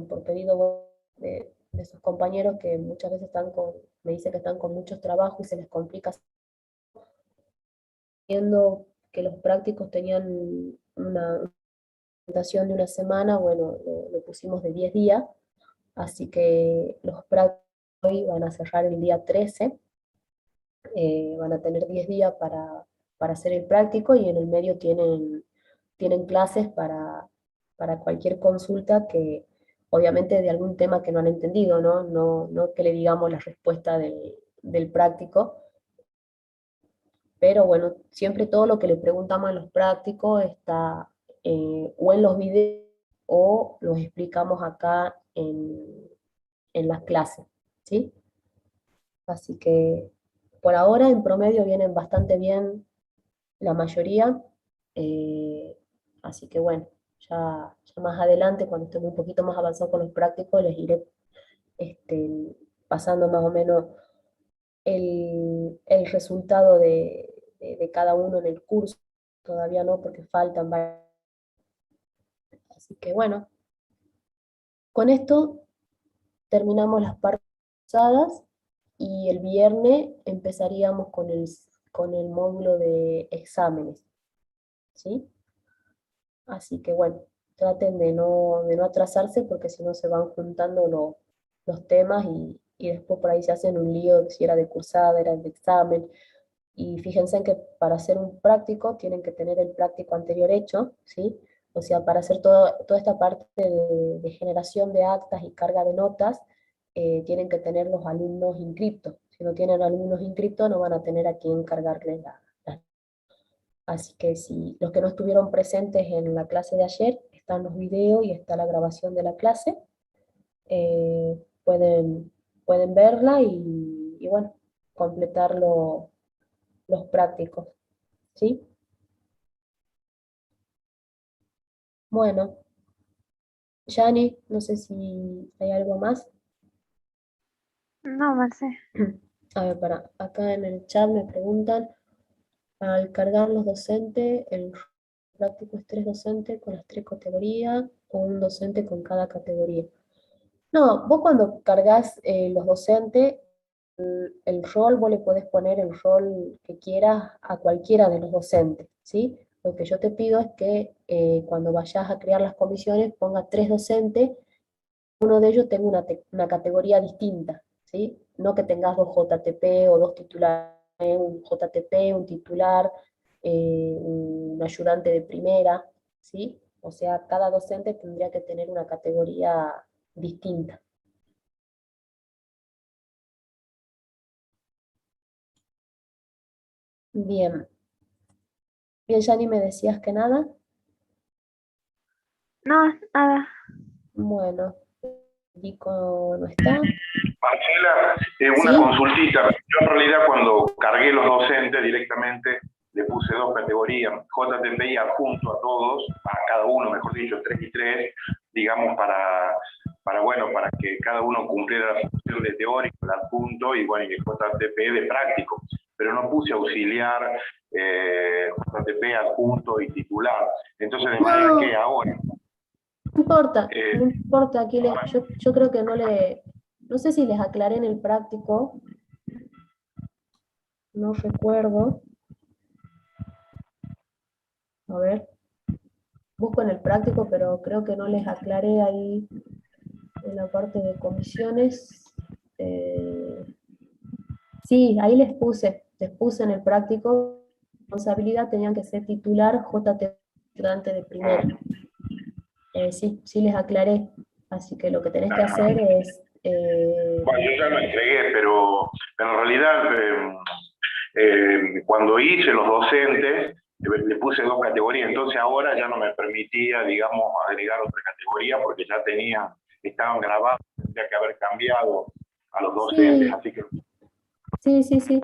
por pedido de sus compañeros que muchas veces me dicen que están con muchos trabajos y se les complica, viendo que los prácticos tenían una presentación de una semana, bueno, lo pusimos de 10 días, así que los prácticos hoy van a cerrar el día 13, van a tener 10 días para hacer el práctico y en el medio tienen clases para cualquier consulta que, obviamente, de algún tema que no han entendido, ¿no? No que le digamos la respuesta del práctico, pero bueno, siempre todo lo que le preguntamos en los prácticos está o en los videos o los explicamos acá en las clases, ¿sí? Así que por ahora en promedio vienen bastante bien la mayoría, eh, así que bueno, ya más adelante, cuando estemos un poquito más avanzados con los prácticos, les iré pasando más o menos el resultado de cada uno en el curso. Todavía no, porque faltan varias. Así que bueno, con esto terminamos las partes usadas y el viernes empezaríamos con el módulo de exámenes, ¿sí? Así que bueno, traten de no atrasarse porque si no se van juntando los temas y después por ahí se hacen un lío de si era de cursada, era de examen. Y fíjense en que para hacer un práctico tienen que tener el práctico anterior hecho, ¿sí? O sea, para hacer toda esta parte de generación de actas y carga de notas, tienen que tener los alumnos inscriptos. Si no tienen alumnos inscriptos, no van a tener a quién cargarles la. Así que si los que no estuvieron presentes en la clase de ayer, están los videos y está la grabación de la clase, pueden verla y bueno, completar los prácticos, ¿sí? Bueno, Yani, no sé si hay algo más. No, Marce. A ver, acá en el chat me preguntan, al cargar los docentes, el práctico es 3 docentes con las 3 categorías o un docente con cada categoría. No, vos cuando cargas los docentes, el rol, vos le podés poner el rol que quieras a cualquiera de los docentes, ¿sí? Lo que yo te pido es que cuando vayas a crear las comisiones ponga 3 docentes, uno de ellos tenga una categoría distinta, ¿sí? No que tengas 2 JTP o 2 titulares, un JTP, un titular, un ayudante de primera, ¿sí? O sea, cada docente tendría que tener una categoría distinta. Bien. Bien, Yani, me decías que nada. No, nada. Bueno, Nico no está. Marcela, una ¿Sí? consultita. Yo en realidad cuando cargué los docentes directamente le puse 2 categorías, JTP y adjunto a todos, a cada uno, mejor dicho, 3 y 3, digamos, para que cada uno cumpliera la función de teórico, el adjunto, y bueno, y el JTP de práctico. Pero no puse auxiliar, JTP, adjunto y titular. Entonces, de manera que ahora... No importa, no importa, Aquiles. Yo creo que no sé si les aclaré en el práctico, no recuerdo. A ver, busco en el práctico, pero creo que no les aclaré ahí en la parte de comisiones. Sí, ahí les puse en el práctico, responsabilidad tenían que ser titular, JT, ayudante de primero. Sí les aclaré, así que lo que tenés que hacer es... Bueno, yo ya lo entregué, pero en realidad cuando hice los docentes le puse 2 categorías, entonces ahora ya no me permitía, digamos, agregar otra categoría porque ya estaban grabados, tendría que haber cambiado a los docentes, Sí, así que... sí.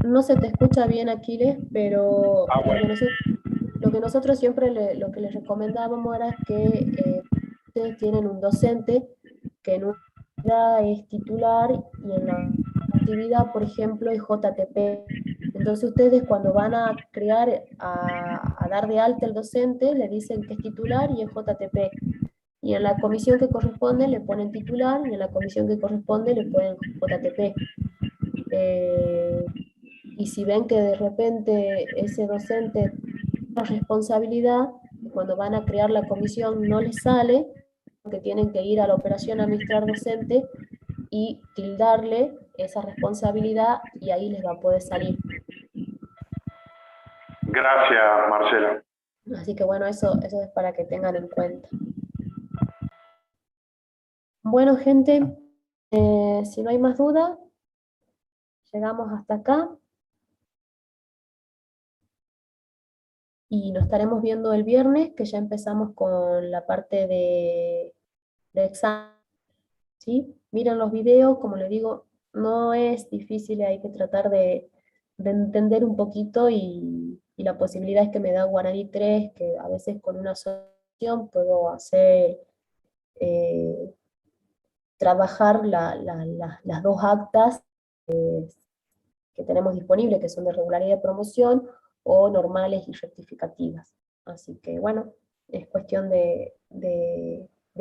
No se te escucha bien, Aquiles, pero bueno. lo que nosotros siempre lo que les recomendábamos era que ustedes tienen un docente que en una actividad es titular y en la actividad, por ejemplo, es JTP. Entonces ustedes cuando van a crear, a dar de alta el docente, le dicen que es titular y es JTP. Y en la comisión que corresponde le ponen titular y en la comisión que corresponde le ponen JTP. Y si ven que de repente ese docente tiene responsabilidad, cuando van a crear la comisión no les sale, que tienen que ir a la operación administrar docente y tildarle esa responsabilidad y ahí les va a poder salir. Gracias, Marcela. Así que bueno, eso es para que tengan en cuenta. Bueno, gente, si no hay más dudas, llegamos hasta acá. Y nos estaremos viendo el viernes, que ya empezamos con la parte de examen, ¿sí? Miren los videos, como les digo, no es difícil, hay que tratar de entender un poquito y la posibilidad es que me da Guaraní 3, que a veces con una solución puedo hacer, trabajar las 2 actas que tenemos disponibles, que son de regularidad de promoción, o normales y rectificativas. Así que bueno, es cuestión de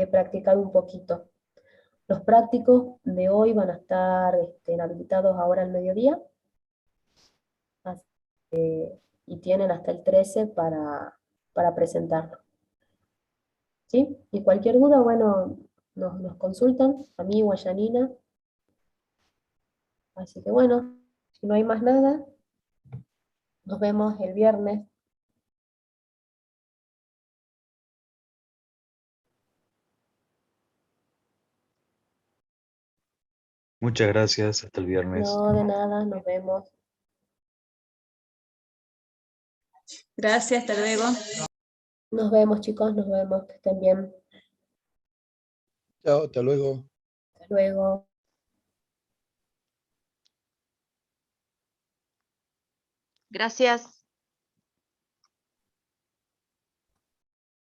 practicar un poquito. Los prácticos de hoy van a estar habilitados ahora al mediodía, y tienen hasta el 13 para presentarlo. ¿Sí? Y cualquier duda, bueno, nos consultan, a mí o a Yanina. Así que bueno, si no hay más nada, nos vemos el viernes. Muchas gracias, hasta el viernes. No, de nada, nos vemos. Gracias, hasta luego. Nos vemos, chicos, nos vemos, que estén bien. Chao, hasta luego. Hasta luego. Gracias.